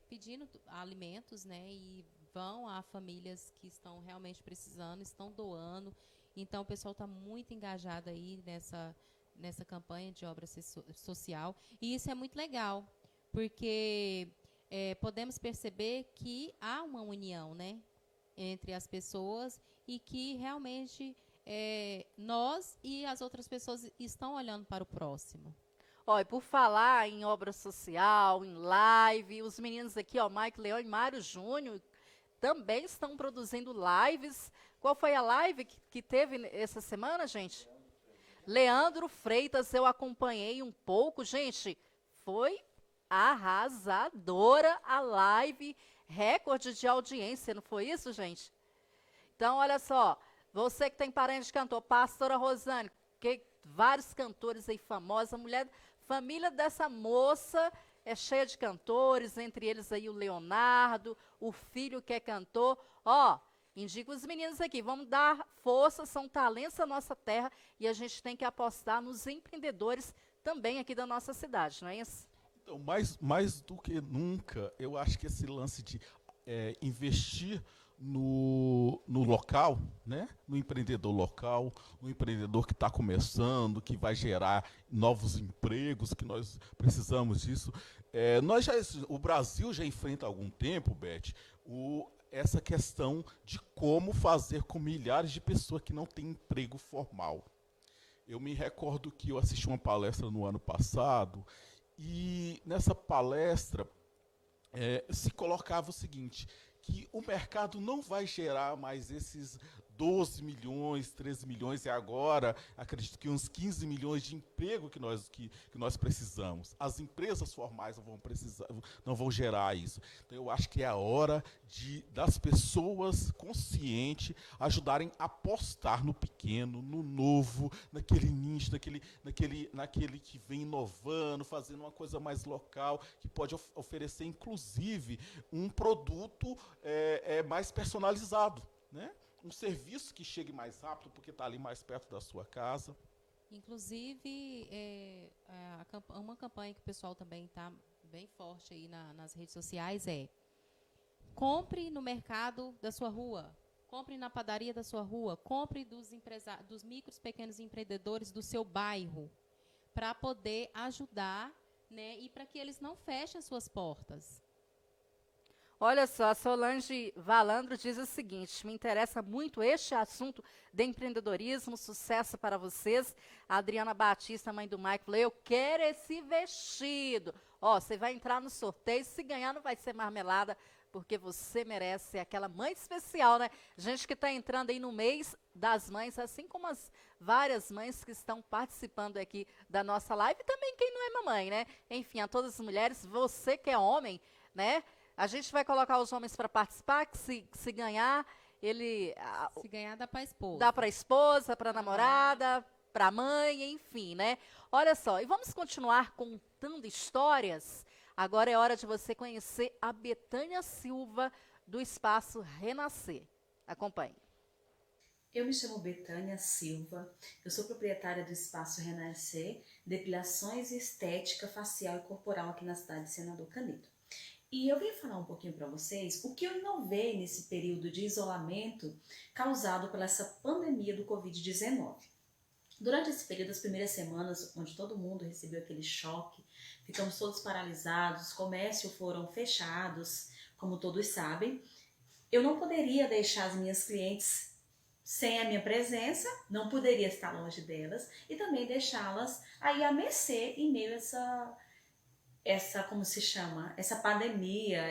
pedindo alimentos, né, e vão a famílias que estão realmente precisando, estão doando. Então, o pessoal está muito engajado aí nessa campanha de obra social. E isso é muito legal, porque podemos perceber que há uma união, né, entre as pessoas e que realmente nós e as outras pessoas estão olhando para o próximo. Ó, e por falar em obra social, em live, os meninos aqui, ó, Mike Leão e Mário Júnior, também estão produzindo lives. Qual foi a live que teve essa semana, gente? Leandro Freitas, eu acompanhei um pouco. Gente, foi arrasadora a live, recorde de audiência, não foi isso, gente? Então, olha só, você que tem parente de cantor, pastora Rosane, vários cantores aí famosos, a mulher, família dessa moça é cheia de cantores, entre eles aí o Leonardo, o filho que é cantor. Ó, indico os meninos aqui, vamos dar força, são talentos da nossa terra e a gente tem que apostar nos empreendedores também aqui da nossa cidade, não é isso? Então, mais do que nunca, eu acho que esse lance de investir no local, né? No empreendedor local, no empreendedor que está começando, que vai gerar novos empregos, que nós precisamos disso. O Brasil já enfrenta há algum tempo, Beth, essa questão de como fazer com milhares de pessoas que não têm emprego formal. Eu me recordo que eu assisti uma palestra no ano passado e nessa palestra se colocava o seguinte, que o mercado não vai gerar mais esses 12 milhões, 13 milhões, e agora, acredito que uns 15 milhões de emprego que nós precisamos. As empresas formais não vão gerar isso. Então, eu acho que é a hora das pessoas conscientes ajudarem a apostar no pequeno, no novo, naquele nicho, naquele que vem inovando, fazendo uma coisa mais local, que pode oferecer, inclusive, um produto mais personalizado, né? Um serviço que chegue mais rápido, porque está ali mais perto da sua casa. Inclusive, uma campanha que o pessoal também está bem forte aí nas redes sociais compre no mercado da sua rua, compre na padaria da sua rua, compre dos micros, pequenos empreendedores do seu bairro, para poder ajudar, né, e para que eles não fechem as suas portas. Olha só, a Solange Valandro diz o seguinte, me interessa muito este assunto de empreendedorismo, sucesso para vocês. A Adriana Batista, mãe do Mike, falou, eu quero esse vestido. Ó, você vai entrar no sorteio, se ganhar não vai ser marmelada, porque você merece aquela mãe especial, né? Gente que está entrando aí no mês das mães, assim como as várias mães que estão participando aqui da nossa live, e também quem não é mamãe, né? Enfim, a todas as mulheres, você que é homem, né? A gente vai colocar os homens para participar, que se ganhar, se ganhar, dá para a esposa. Dá para a esposa, para a namorada, para a mãe, enfim, né? Olha só, e vamos continuar contando histórias. Agora é hora de você conhecer a Betânia Silva, do Espaço Renascer. Acompanhe. Eu me chamo Betânia Silva, eu sou proprietária do Espaço Renascer, depilações e estética facial e corporal aqui na cidade de Senador Canedo. E eu vim falar um pouquinho para vocês o que eu inovei nesse período de isolamento causado pela essa pandemia do Covid-19. Durante esse período, as primeiras semanas, onde todo mundo recebeu aquele choque, ficamos todos paralisados, os comércios foram fechados, como todos sabem. Eu não poderia deixar as minhas clientes sem a minha presença, não poderia estar longe delas e também deixá-las aí a mercê em meio a como se chama, essa pandemia,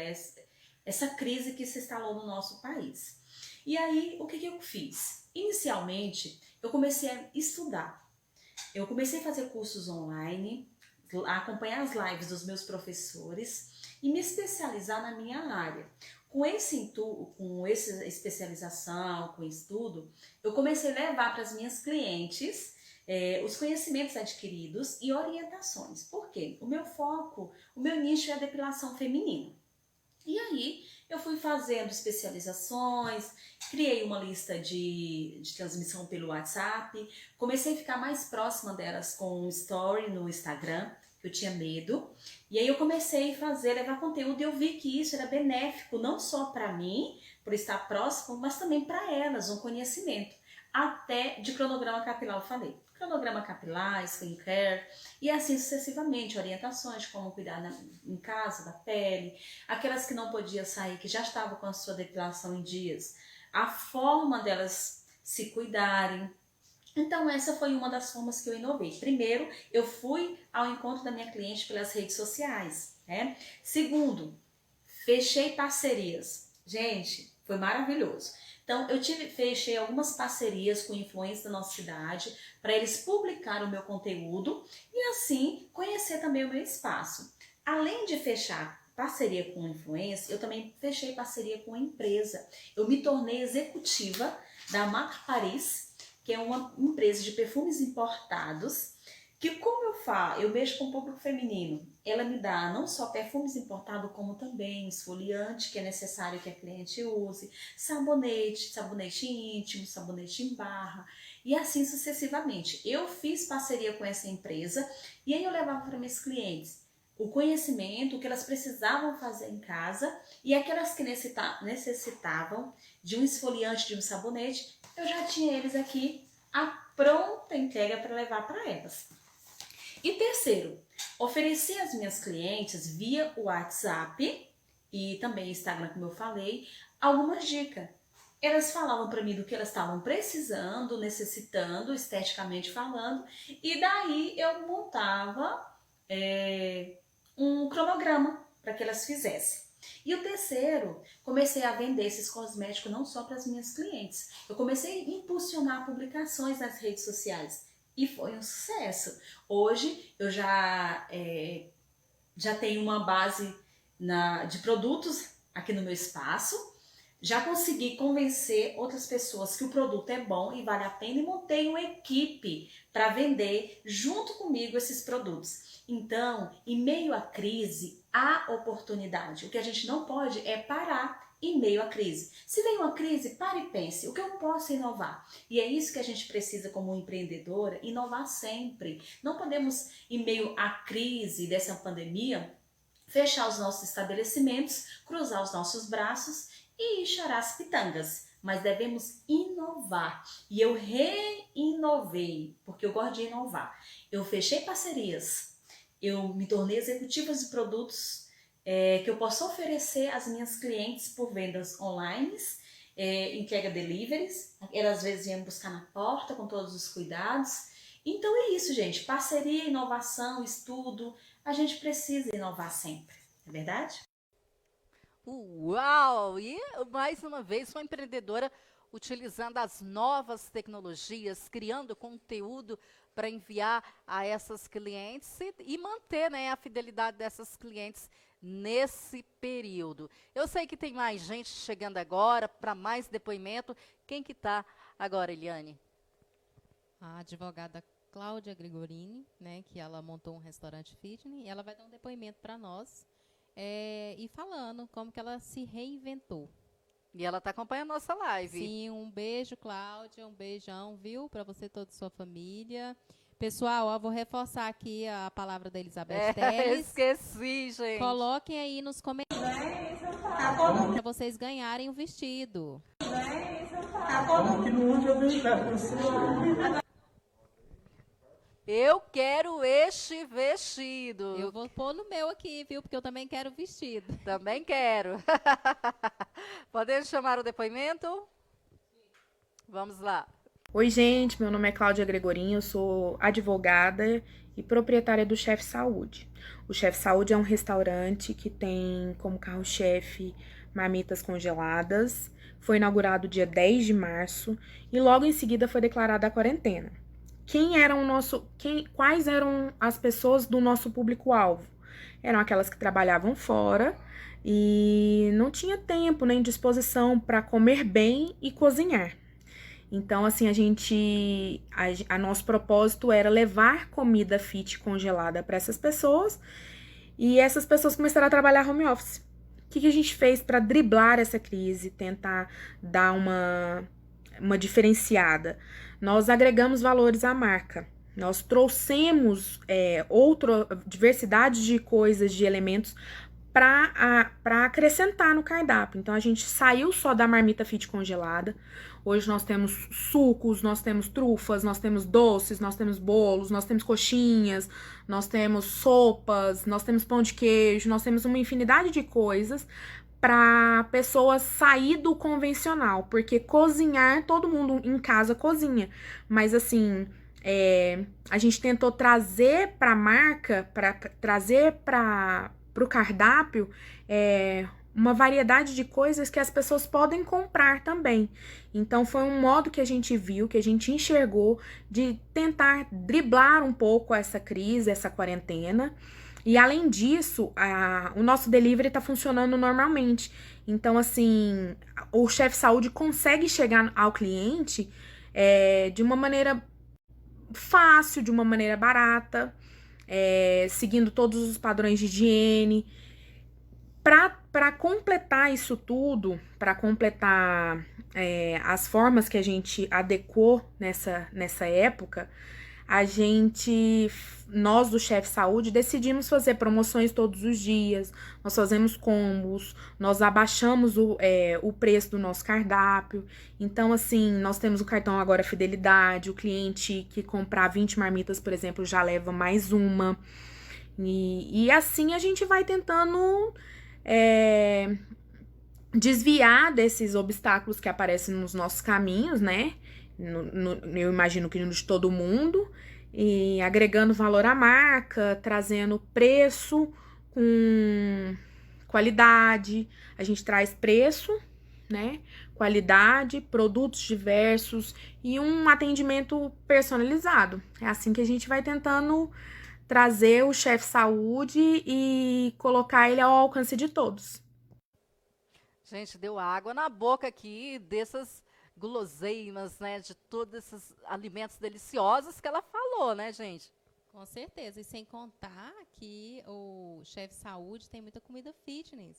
essa crise que se instalou no nosso país. E aí, o que eu fiz? Inicialmente, eu comecei a estudar. Eu comecei a fazer cursos online, a acompanhar as lives dos meus professores e me especializar na minha área. Com essa especialização, com estudo, eu comecei a levar para as minhas clientes os conhecimentos adquiridos e orientações. Por quê? O meu foco, o meu nicho é a depilação feminina. E aí eu fui fazendo especializações, criei uma lista de transmissão pelo WhatsApp, comecei a ficar mais próxima delas com um story no Instagram, eu tinha medo. E aí eu comecei a levar conteúdo e eu vi que isso era benéfico, não só para mim, por estar próximo, mas também para elas, um conhecimento. Até de cronograma capilar eu falei. Cronograma capilar, skincare e assim sucessivamente, orientações de como cuidar em casa da pele, aquelas que não podiam sair, que já estavam com a sua depilação em dias, a forma delas se cuidarem. Então essa foi uma das formas que eu inovei. Primeiro, eu fui ao encontro da minha cliente pelas redes sociais, né? Segundo, fechei parcerias. Gente, foi maravilhoso. Então, fechei algumas parcerias com influencers da nossa cidade para eles publicarem o meu conteúdo e assim conhecer também o meu espaço. Além de fechar parceria com influencer, eu também fechei parceria com a empresa. Eu me tornei executiva da Marca Paris, que é uma empresa de perfumes importados, que como eu falo, eu mexo com o público feminino, ela me dá não só perfumes importados, como também esfoliante, que é necessário que a cliente use, sabonete íntimo, sabonete em barra, e assim sucessivamente. Eu fiz parceria com essa empresa, e aí eu levava para meus clientes o conhecimento, o que elas precisavam fazer em casa, e aquelas que necessitavam de um esfoliante, de um sabonete, eu já tinha eles aqui, a pronta entrega para levar para elas. E terceiro, ofereci às minhas clientes via WhatsApp e também Instagram, como eu falei, algumas dicas. Elas falavam para mim do que elas estavam precisando, necessitando, esteticamente falando, e daí eu montava um cronograma para que elas fizessem. E o terceiro, comecei a vender esses cosméticos não só para as minhas clientes. Eu comecei a impulsionar publicações nas redes sociais. E foi um sucesso. Hoje eu já tenho uma base de produtos aqui no meu espaço. Já consegui convencer outras pessoas que o produto é bom e vale a pena e montei uma equipe para vender junto comigo esses produtos. Então, em meio à crise, há oportunidade. O que a gente não pode é parar em meio à crise. Se vem uma crise, pare e pense, o que eu posso inovar? E é isso que a gente precisa como empreendedora, inovar sempre. Não podemos, em meio à crise dessa pandemia, fechar os nossos estabelecimentos, cruzar os nossos braços e chorar as pitangas. Mas devemos inovar. E eu reinovei, porque eu gosto de inovar. Eu fechei parcerias, eu me tornei executiva de produtos que eu posso oferecer às minhas clientes por vendas online, entrega deliveries, elas às vezes vêm buscar na porta com todos os cuidados. Então é isso, gente, parceria, inovação, estudo, a gente precisa inovar sempre, não é verdade? Uau! E mais uma vez uma empreendedora utilizando as novas tecnologias, criando conteúdo para enviar a essas clientes e manter, né, a fidelidade dessas clientes nesse período. Eu sei que tem mais gente chegando agora para mais depoimento. Quem que está agora, Eliane? A advogada Cláudia Gregorini, né, que ela montou um restaurante fitness, e ela vai dar um depoimento para nós, e falando como que ela se reinventou. E ela está acompanhando a nossa live. Sim, um beijo, Cláudia, um beijão, viu, para você e toda a sua família. Pessoal, ó, vou reforçar aqui a palavra da Elizabeth Teles. Esqueci, gente. Coloquem aí nos comentários para vocês ganharem o vestido. Eu quero este vestido. Eu vou pôr no meu aqui, viu? Porque eu também quero vestido. Também quero. Podemos chamar o depoimento? Vamos lá. Oi, gente, meu nome é Cláudia Gregorini, eu sou advogada e proprietária do Chef Saúde. O Chef Saúde é um restaurante que tem como carro-chefe marmitas congeladas. Foi inaugurado dia 10 de março e logo em seguida foi declarada a quarentena. Quais eram as pessoas do nosso público-alvo? Eram aquelas que trabalhavam fora e não tinha tempo nem disposição para comer bem e cozinhar. Então, assim, a nosso propósito era levar comida fit congelada para essas pessoas e essas pessoas começaram a trabalhar home office. O que a gente fez para driblar essa crise, tentar dar uma diferenciada? Nós agregamos valores à marca, Nós trouxemos outra diversidade de coisas, de elementos para acrescentar no cardápio. Então, a gente saiu só da marmita fit congelada. Hoje nós temos sucos, nós temos trufas, nós temos doces, nós temos bolos, nós temos coxinhas, nós temos sopas, nós temos pão de queijo, nós temos uma infinidade de coisas para pessoas sair do convencional, porque cozinhar, todo mundo em casa cozinha, mas assim, a gente tentou trazer para a marca, trazer para o cardápio uma variedade de coisas que as pessoas podem comprar também. Então foi um modo que a gente viu, que a gente enxergou de tentar driblar um pouco essa crise, essa quarentena. E além disso, o nosso delivery tá funcionando normalmente. Então, assim, o Chef Saúde consegue chegar ao cliente de uma maneira fácil, de uma maneira barata, seguindo todos os padrões de higiene. Para completar isso tudo, para completar as formas que a gente adequou nessa época, nós do Chef Saúde decidimos fazer promoções todos os dias, nós fazemos combos, nós abaixamos o preço do nosso cardápio. Então, assim, nós temos o cartão Agora Fidelidade, o cliente que comprar 20 marmitas, por exemplo, já leva mais uma. E assim a gente vai tentando desviar desses obstáculos que aparecem nos nossos caminhos, né? Eu imagino que no de todo mundo, e agregando valor à marca, trazendo preço com qualidade. A gente traz preço, né? Qualidade, produtos diversos e um atendimento personalizado. É assim que a gente vai tentando trazer o Chef Saúde e colocar ele ao alcance de todos. Gente, deu água na boca aqui dessas guloseimas, né, de todos esses alimentos deliciosos que ela falou, né, gente? Com certeza, e sem contar que o Chef Saúde tem muita comida fitness.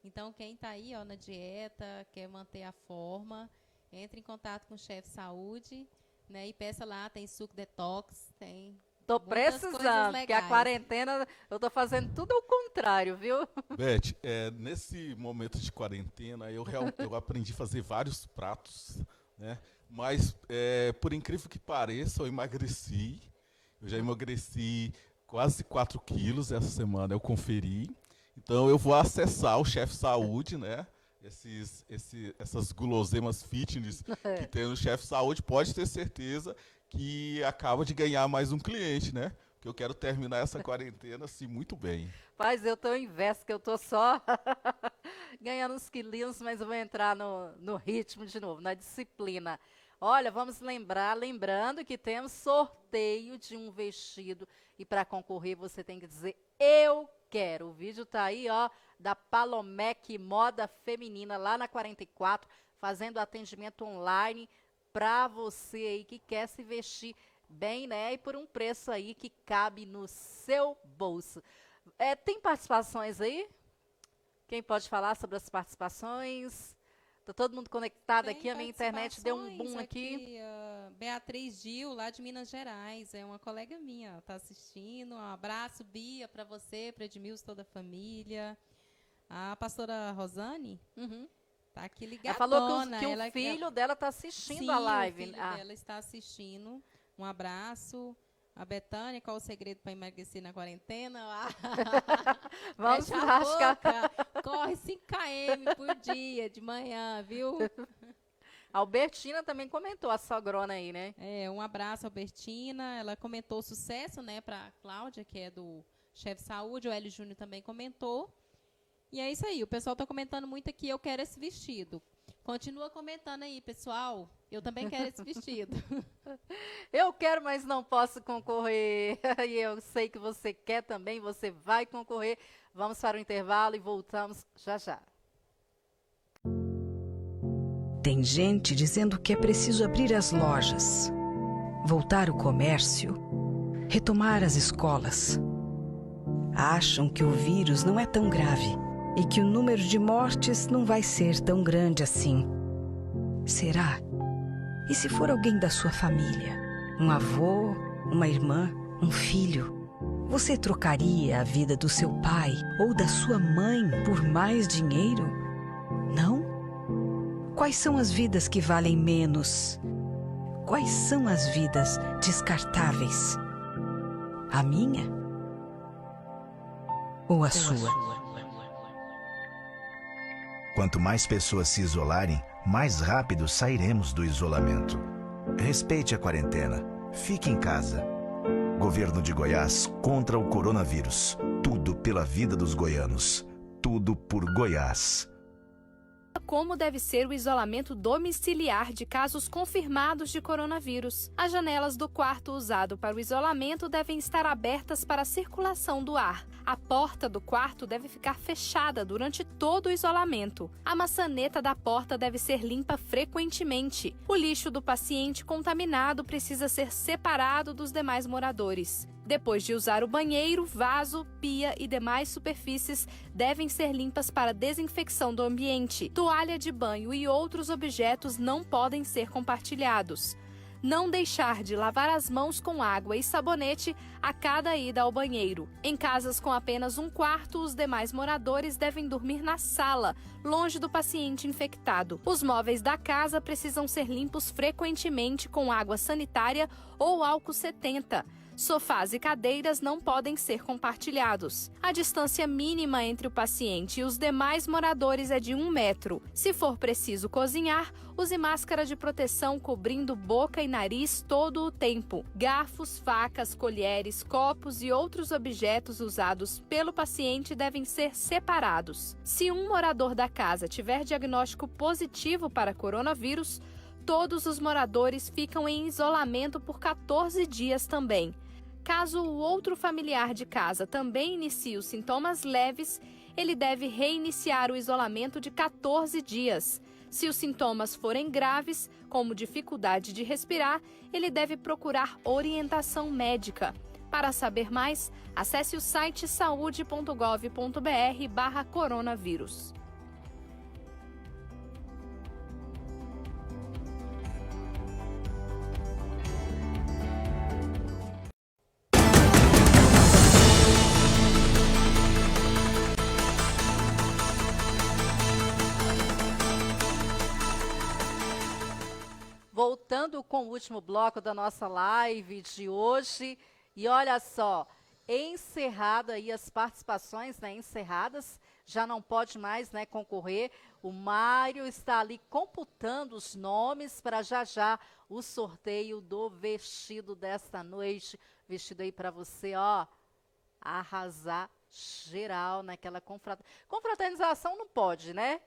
Então, quem tá aí, ó, na dieta, quer manter a forma, entre em contato com o Chef Saúde, né, e peça lá, tem suco detox, tem... Tô precisando, porque a quarentena, eu tô fazendo tudo ao contrário, viu? Beth, nesse momento de quarentena, eu aprendi a fazer vários pratos, né? Mas, por incrível que pareça, eu emagreci. Eu já emagreci quase 4 quilos essa semana, eu conferi. Então, eu vou acessar o Chef Saúde, né? Essas guloseimas fitness que tem no Chef Saúde, pode ter certeza que acaba de ganhar mais um cliente, né? Que eu quero terminar essa quarentena assim muito bem. Mas eu tô inverso, que eu tô só ganhando uns quilinhos, mas eu vou entrar no ritmo de novo, na disciplina. Olha, vamos lembrando que temos sorteio de um vestido e para concorrer você tem que dizer eu quero. O vídeo tá aí, ó, da Palomec Moda Feminina lá na 44, fazendo atendimento online para você aí que quer se vestir bem, né? E por um preço aí que cabe no seu bolso. Tem participações aí? Quem pode falar sobre as participações? Tá todo mundo conectado aqui, a minha internet deu um boom aqui. Beatriz Gil, lá de Minas Gerais, é uma colega minha, tá assistindo. Um abraço, Bia, para você, para Edmilson, toda a família. A pastora Rosane, tá aqui ligadona. Ela falou que o filho dela tá assistindo a live. O filho dela está assistindo. Um abraço. A Betânia, qual o segredo para emagrecer na quarentena? Vamos lascar. Corre 5 km por dia, de manhã, viu? A Albertina também comentou, a sogrona aí, né? Um abraço, Albertina. Ela comentou sucesso, né, para Cláudia, que é do Chef Saúde. O Hélio Júnior também comentou. E é isso aí, o pessoal está comentando muito aqui, eu quero esse vestido. Continua comentando aí, pessoal. Eu também quero esse vestido. Eu quero, mas não posso concorrer. E eu sei que você quer também, você vai concorrer. Vamos para o intervalo e voltamos já já. Tem gente dizendo que é preciso abrir as lojas, voltar o comércio, retomar as escolas. Acham que o vírus não é tão grave e que o número de mortes não vai ser tão grande assim. Será? E se for alguém da sua família? Um avô, uma irmã, um filho? Você trocaria a vida do seu pai ou da sua mãe por mais dinheiro? Não? Quais são as vidas que valem menos? Quais são as vidas descartáveis? A minha? Ou a sua? Quanto mais pessoas se isolarem, mais rápido sairemos do isolamento. Respeite a quarentena. Fique em casa. Governo de Goiás contra o coronavírus. Tudo pela vida dos goianos. Tudo por Goiás. Como deve ser o isolamento domiciliar de casos confirmados de coronavírus. As janelas do quarto usado para o isolamento devem estar abertas para a circulação do ar. A porta do quarto deve ficar fechada durante todo o isolamento. A maçaneta da porta deve ser limpa frequentemente. O lixo do paciente contaminado precisa ser separado dos demais moradores. Depois de usar o banheiro, vaso, pia e demais superfícies devem ser limpas para desinfecção do ambiente. Toalha de banho e outros objetos não podem ser compartilhados. Não deixar de lavar as mãos com água e sabonete a cada ida ao banheiro. Em casas com apenas um quarto, os demais moradores devem dormir na sala, longe do paciente infectado. Os móveis da casa precisam ser limpos frequentemente com água sanitária ou álcool 70. Sofás e cadeiras não podem ser compartilhados. A distância mínima entre o paciente e os demais moradores é de 1 metro. Se for preciso cozinhar, use máscara de proteção cobrindo boca e nariz todo o tempo. Garfos, facas, colheres, copos e outros objetos usados pelo paciente devem ser separados. Se um morador da casa tiver diagnóstico positivo para coronavírus, todos os moradores ficam em isolamento por 14 dias também. Caso o outro familiar de casa também inicie os sintomas leves, ele deve reiniciar o isolamento de 14 dias. Se os sintomas forem graves, como dificuldade de respirar, ele deve procurar orientação médica. Para saber mais, acesse o site saude.gov.br/coronavírus. Voltando com o último bloco da nossa live de hoje. E olha só, encerrado aí as participações, né, encerradas, já não pode mais, né, concorrer. O Mário está ali computando os nomes para já o sorteio do vestido desta noite. Vestido aí para você, ó, arrasar geral naquela confraternização não pode, né?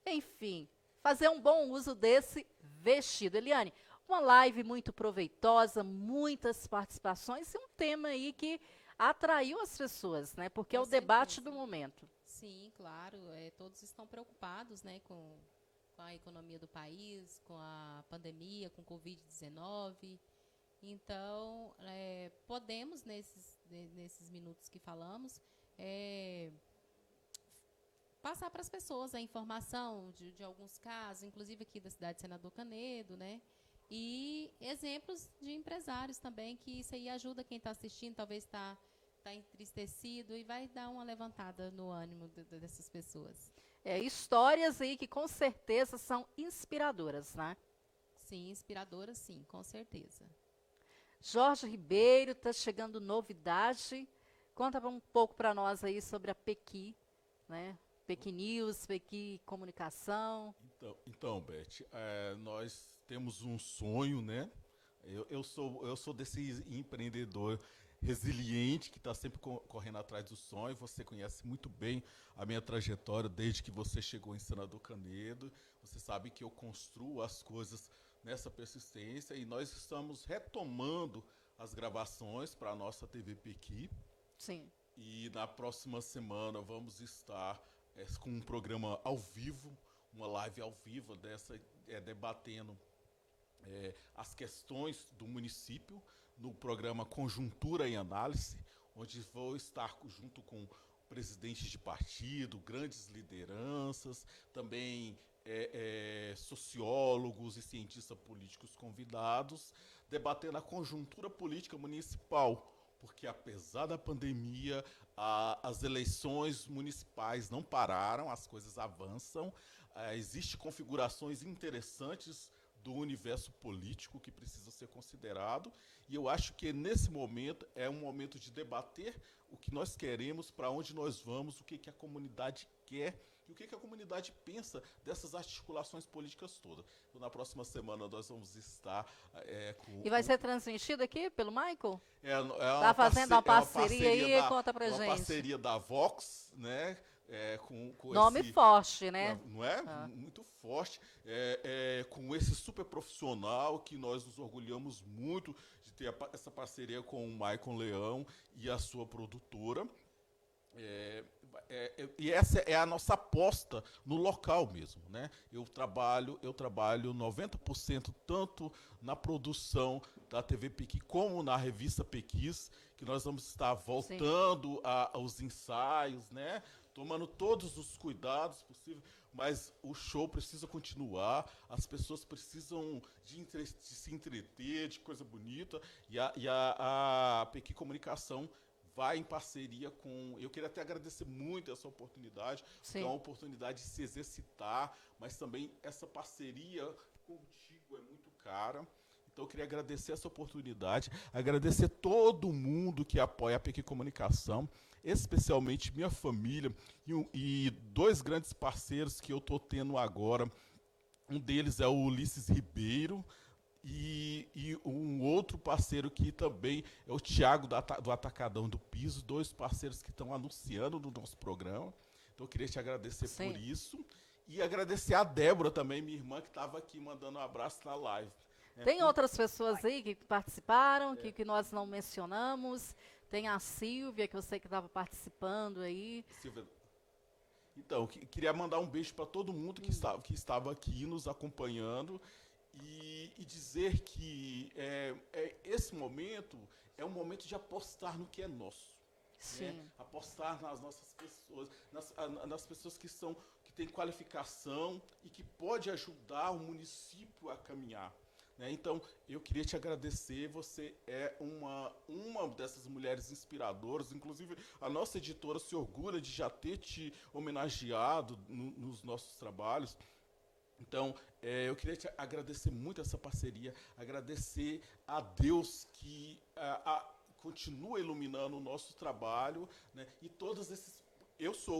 Enfim, fazer um bom uso desse vestido. Eliane, uma live muito proveitosa, muitas participações e um tema aí que atraiu as pessoas, né? Porque é o debate do momento. Sim, claro. Todos estão preocupados, né, com a economia do país, com a pandemia, com o Covid-19. Então, podemos, nesses minutos que falamos, passar para as pessoas a informação de alguns casos, inclusive aqui da cidade de Senador Canedo, né? E exemplos de empresários também, que isso aí ajuda quem está assistindo, talvez está entristecido e vai dar uma levantada no ânimo dessas pessoas. Histórias aí que com certeza são inspiradoras, né? Sim, inspiradoras, sim, com certeza. Jorge Ribeiro, está chegando novidade. Conta um pouco para nós aí sobre a Pequi, né? Pequi News, Pequi Comunicação. Então, Beth, nós temos um sonho, né? Eu sou desse empreendedor resiliente que está sempre correndo atrás do sonho. Você conhece muito bem a minha trajetória desde que você chegou em Senador Canedo. Você sabe que eu construo as coisas nessa persistência e nós estamos retomando as gravações para a nossa TV Pequi. Sim. E na próxima semana vamos estar com um programa ao vivo, uma live ao vivo debatendo as questões do município no programa Conjuntura e Análise, onde vou estar junto com presidentes de partido, grandes lideranças, também sociólogos e cientistas políticos convidados, debatendo a conjuntura política municipal, porque apesar da pandemia, as eleições municipais não pararam, as coisas avançam, existem configurações interessantes do universo político que precisa ser considerado, e eu acho que nesse momento é um momento de debater o que nós queremos, para onde nós vamos, o que a comunidade quer e o que a comunidade pensa dessas articulações políticas todas. Então, na próxima semana nós vamos estar com... E vai ser transmitido aqui pelo Michael? Está fazendo uma parceria aí, conta pra gente. Uma parceria da Vox, né? Com nome esse, forte, né? Não é? Muito forte. Com esse super profissional que nós nos orgulhamos muito de ter essa parceria com o Michael Leão e a sua produtora. E essa é a nossa aposta no local mesmo, né? Eu trabalho 90% tanto na produção da TV Pequi como na revista Pequis, que nós vamos estar voltando aos ensaios, né? Tomando todos os cuidados possíveis, mas o show precisa continuar, as pessoas precisam de se entreter, de coisa bonita, e a Pequi Comunicação vai em parceria com... Eu queria até agradecer muito essa oportunidade, porque é uma oportunidade de se exercitar, mas também essa parceria contigo é muito cara. Então eu queria agradecer essa oportunidade, agradecer todo mundo que apoia a Pequi Comunicação, especialmente minha família e dois grandes parceiros que eu estou tendo agora. Um deles é o Ulisses Ribeiro, e um outro parceiro que também é o Thiago do Atacadão do Piso, dois parceiros que estão anunciando no nosso programa. Então eu queria te agradecer por isso. E agradecer a Débora também, minha irmã, que estava aqui mandando um abraço na live. Tem outras pessoas aí que participaram, que nós não mencionamos. Tem a Silvia, que eu sei que estava participando aí. Silvia. Então, queria mandar um beijo para todo mundo que estava aqui nos acompanhando. E dizer que esse momento é um momento de apostar no que é nosso. Né? Apostar nas nossas pessoas, nas pessoas que têm qualificação e que pode ajudar o município a caminhar. Né? Então, eu queria te agradecer, você é uma dessas mulheres inspiradoras, inclusive a nossa editora se orgulha de já ter te homenageado nos nossos trabalhos. Então, eu queria te agradecer muito essa parceria, agradecer a Deus que continua iluminando o nosso trabalho, né? E todos esses,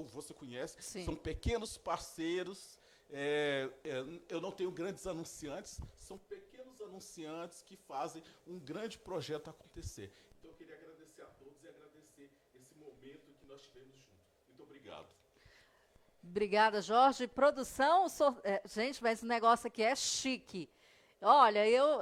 você conhece, são pequenos parceiros, eu não tenho grandes anunciantes, são pequenos anunciantes que fazem um grande projeto acontecer. Então, eu queria agradecer a todos e agradecer esse momento que nós tivemos juntos. Muito obrigado. Obrigada, Jorge. Produção, gente, mas o negócio aqui é chique. Olha, eu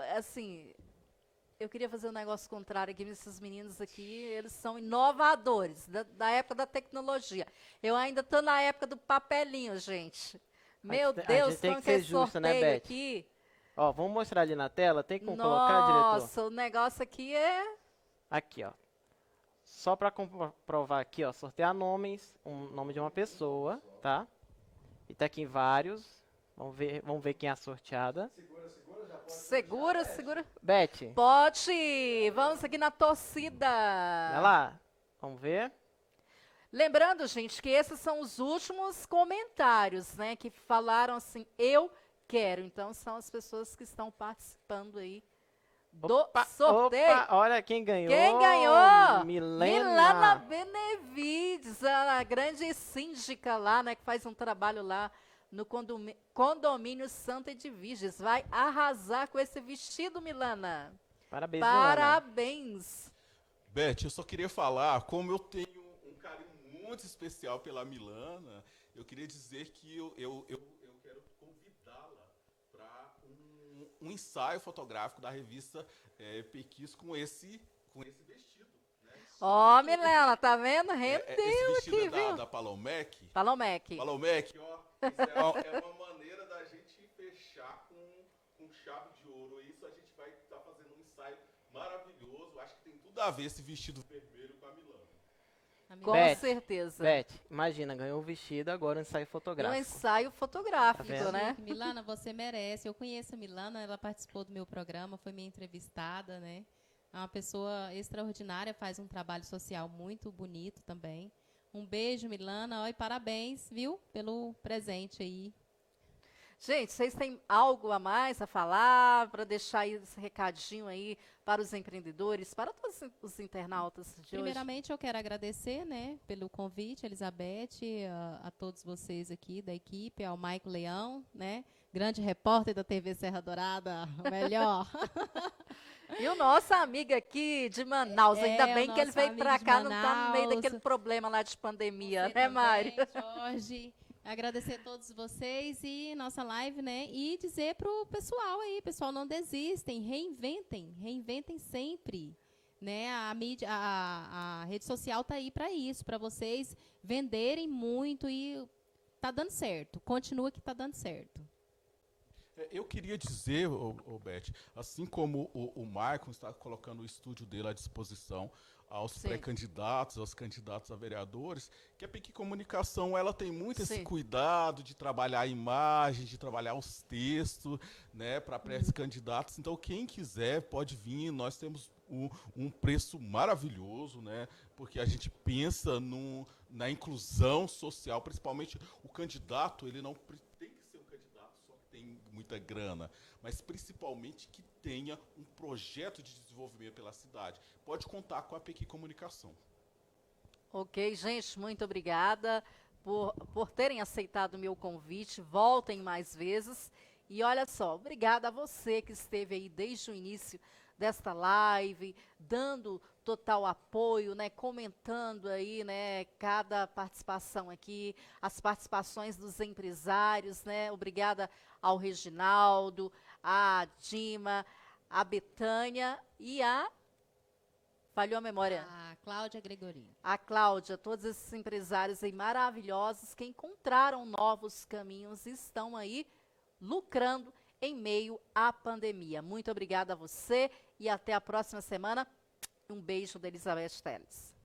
queria fazer um negócio contrário aqui, esses meninos aqui, eles são inovadores, da época da tecnologia. Eu ainda estou na época do papelinho, gente. Meu Deus, tem que ser justo, né, Beth? Aqui. Ó, vamos mostrar ali na tela, tem como colocar, diretor? Nossa, o negócio aqui é... Aqui, ó. Só para comprovar aqui, ó, sortear nomes, um nome de uma pessoa, tá? E tá aqui em vários. Vamos ver quem é a sorteada. Segura. Beth. Pode. Vamos aqui na torcida. Olha lá. Vamos ver. Lembrando, gente, que esses são os últimos comentários, né? Que falaram assim, eu quero. Então, são as pessoas que estão participando aí do sorteio. Opa, olha quem ganhou. Quem ganhou? Milena Benevides, a grande síndica lá, né, que faz um trabalho lá no condomínio Santa Edviges. Vai arrasar com esse vestido, Milana. Parabéns, Parabéns. Beth, eu só queria falar, como eu tenho um carinho muito especial pela Milana, eu queria dizer que eu quero convidá-la para um ensaio fotográfico da revista Pequis com esse vestido. Né? Ó, Milena, tá vendo? Rendeu esse vestido aqui, viu? Da Palomec. Palomec, ó. É uma maneira da gente fechar com chave de ouro. Isso a gente vai estar fazendo um ensaio maravilhoso. Acho que tem tudo a ver esse vestido vermelho com a Milana. Com Beth, certeza. Beth, imagina, ganhou um vestido, agora um ensaio Um fotográfico. ensaio fotográfico, Tá né? Milana, você merece. Eu conheço a Milana, ela participou do meu programa, foi minha entrevistada, né? É uma pessoa extraordinária, faz um trabalho social muito bonito também. Um beijo, Milana, ó, e parabéns, viu, pelo presente aí. Gente, vocês têm algo a mais a falar para deixar aí esse recadinho aí para os empreendedores, para todos os internautas de hoje? Primeiramente, eu quero agradecer, né, pelo convite, Elizabeth, a todos vocês aqui da equipe, ao Maico Leão, né, grande repórter da TV Serra Dourada, o melhor. E o nosso amigo aqui de Manaus, ainda bem que ele veio para cá, não está no meio Manaus. daquele problema lá de pandemia, Você né, Mari? também, Jorge. Agradecer a todos vocês e nossa live, né? E dizer pro pessoal aí, pessoal, não desistem, reinventem sempre, né? A mídia, a rede social tá aí para isso, para vocês venderem muito e tá dando certo. Continua que tá dando certo. Eu queria dizer, Beth, assim como o Maicon está colocando o estúdio dele à disposição aos pré-candidatos, aos candidatos a vereadores, que a PQ Comunicação ela tem muito esse cuidado de trabalhar a imagem, de trabalhar os textos, né, para pré-candidatos. Então, quem quiser pode vir, nós temos um preço maravilhoso, né, porque a gente pensa na inclusão social, principalmente o candidato, ele não tem que ser um candidato só que tem muita grana, mas principalmente que tenha um projeto de desenvolvimento pela cidade. Pode contar com a PQ Comunicação. Ok, gente, muito obrigada por terem aceitado o meu convite. Voltem mais vezes. E olha só, obrigada a você que esteve aí desde o início desta live, dando total apoio, né, comentando aí, né, cada participação aqui, as participações dos empresários, né, obrigada ao Reginaldo, a Dima, a Betânia e falhou a memória. A Cláudia Gregorino. A Cláudia, todos esses empresários aí maravilhosos que encontraram novos caminhos e estão aí lucrando em meio à pandemia. Muito obrigada a você e até a próxima semana. Um beijo da Elizabeth Teles.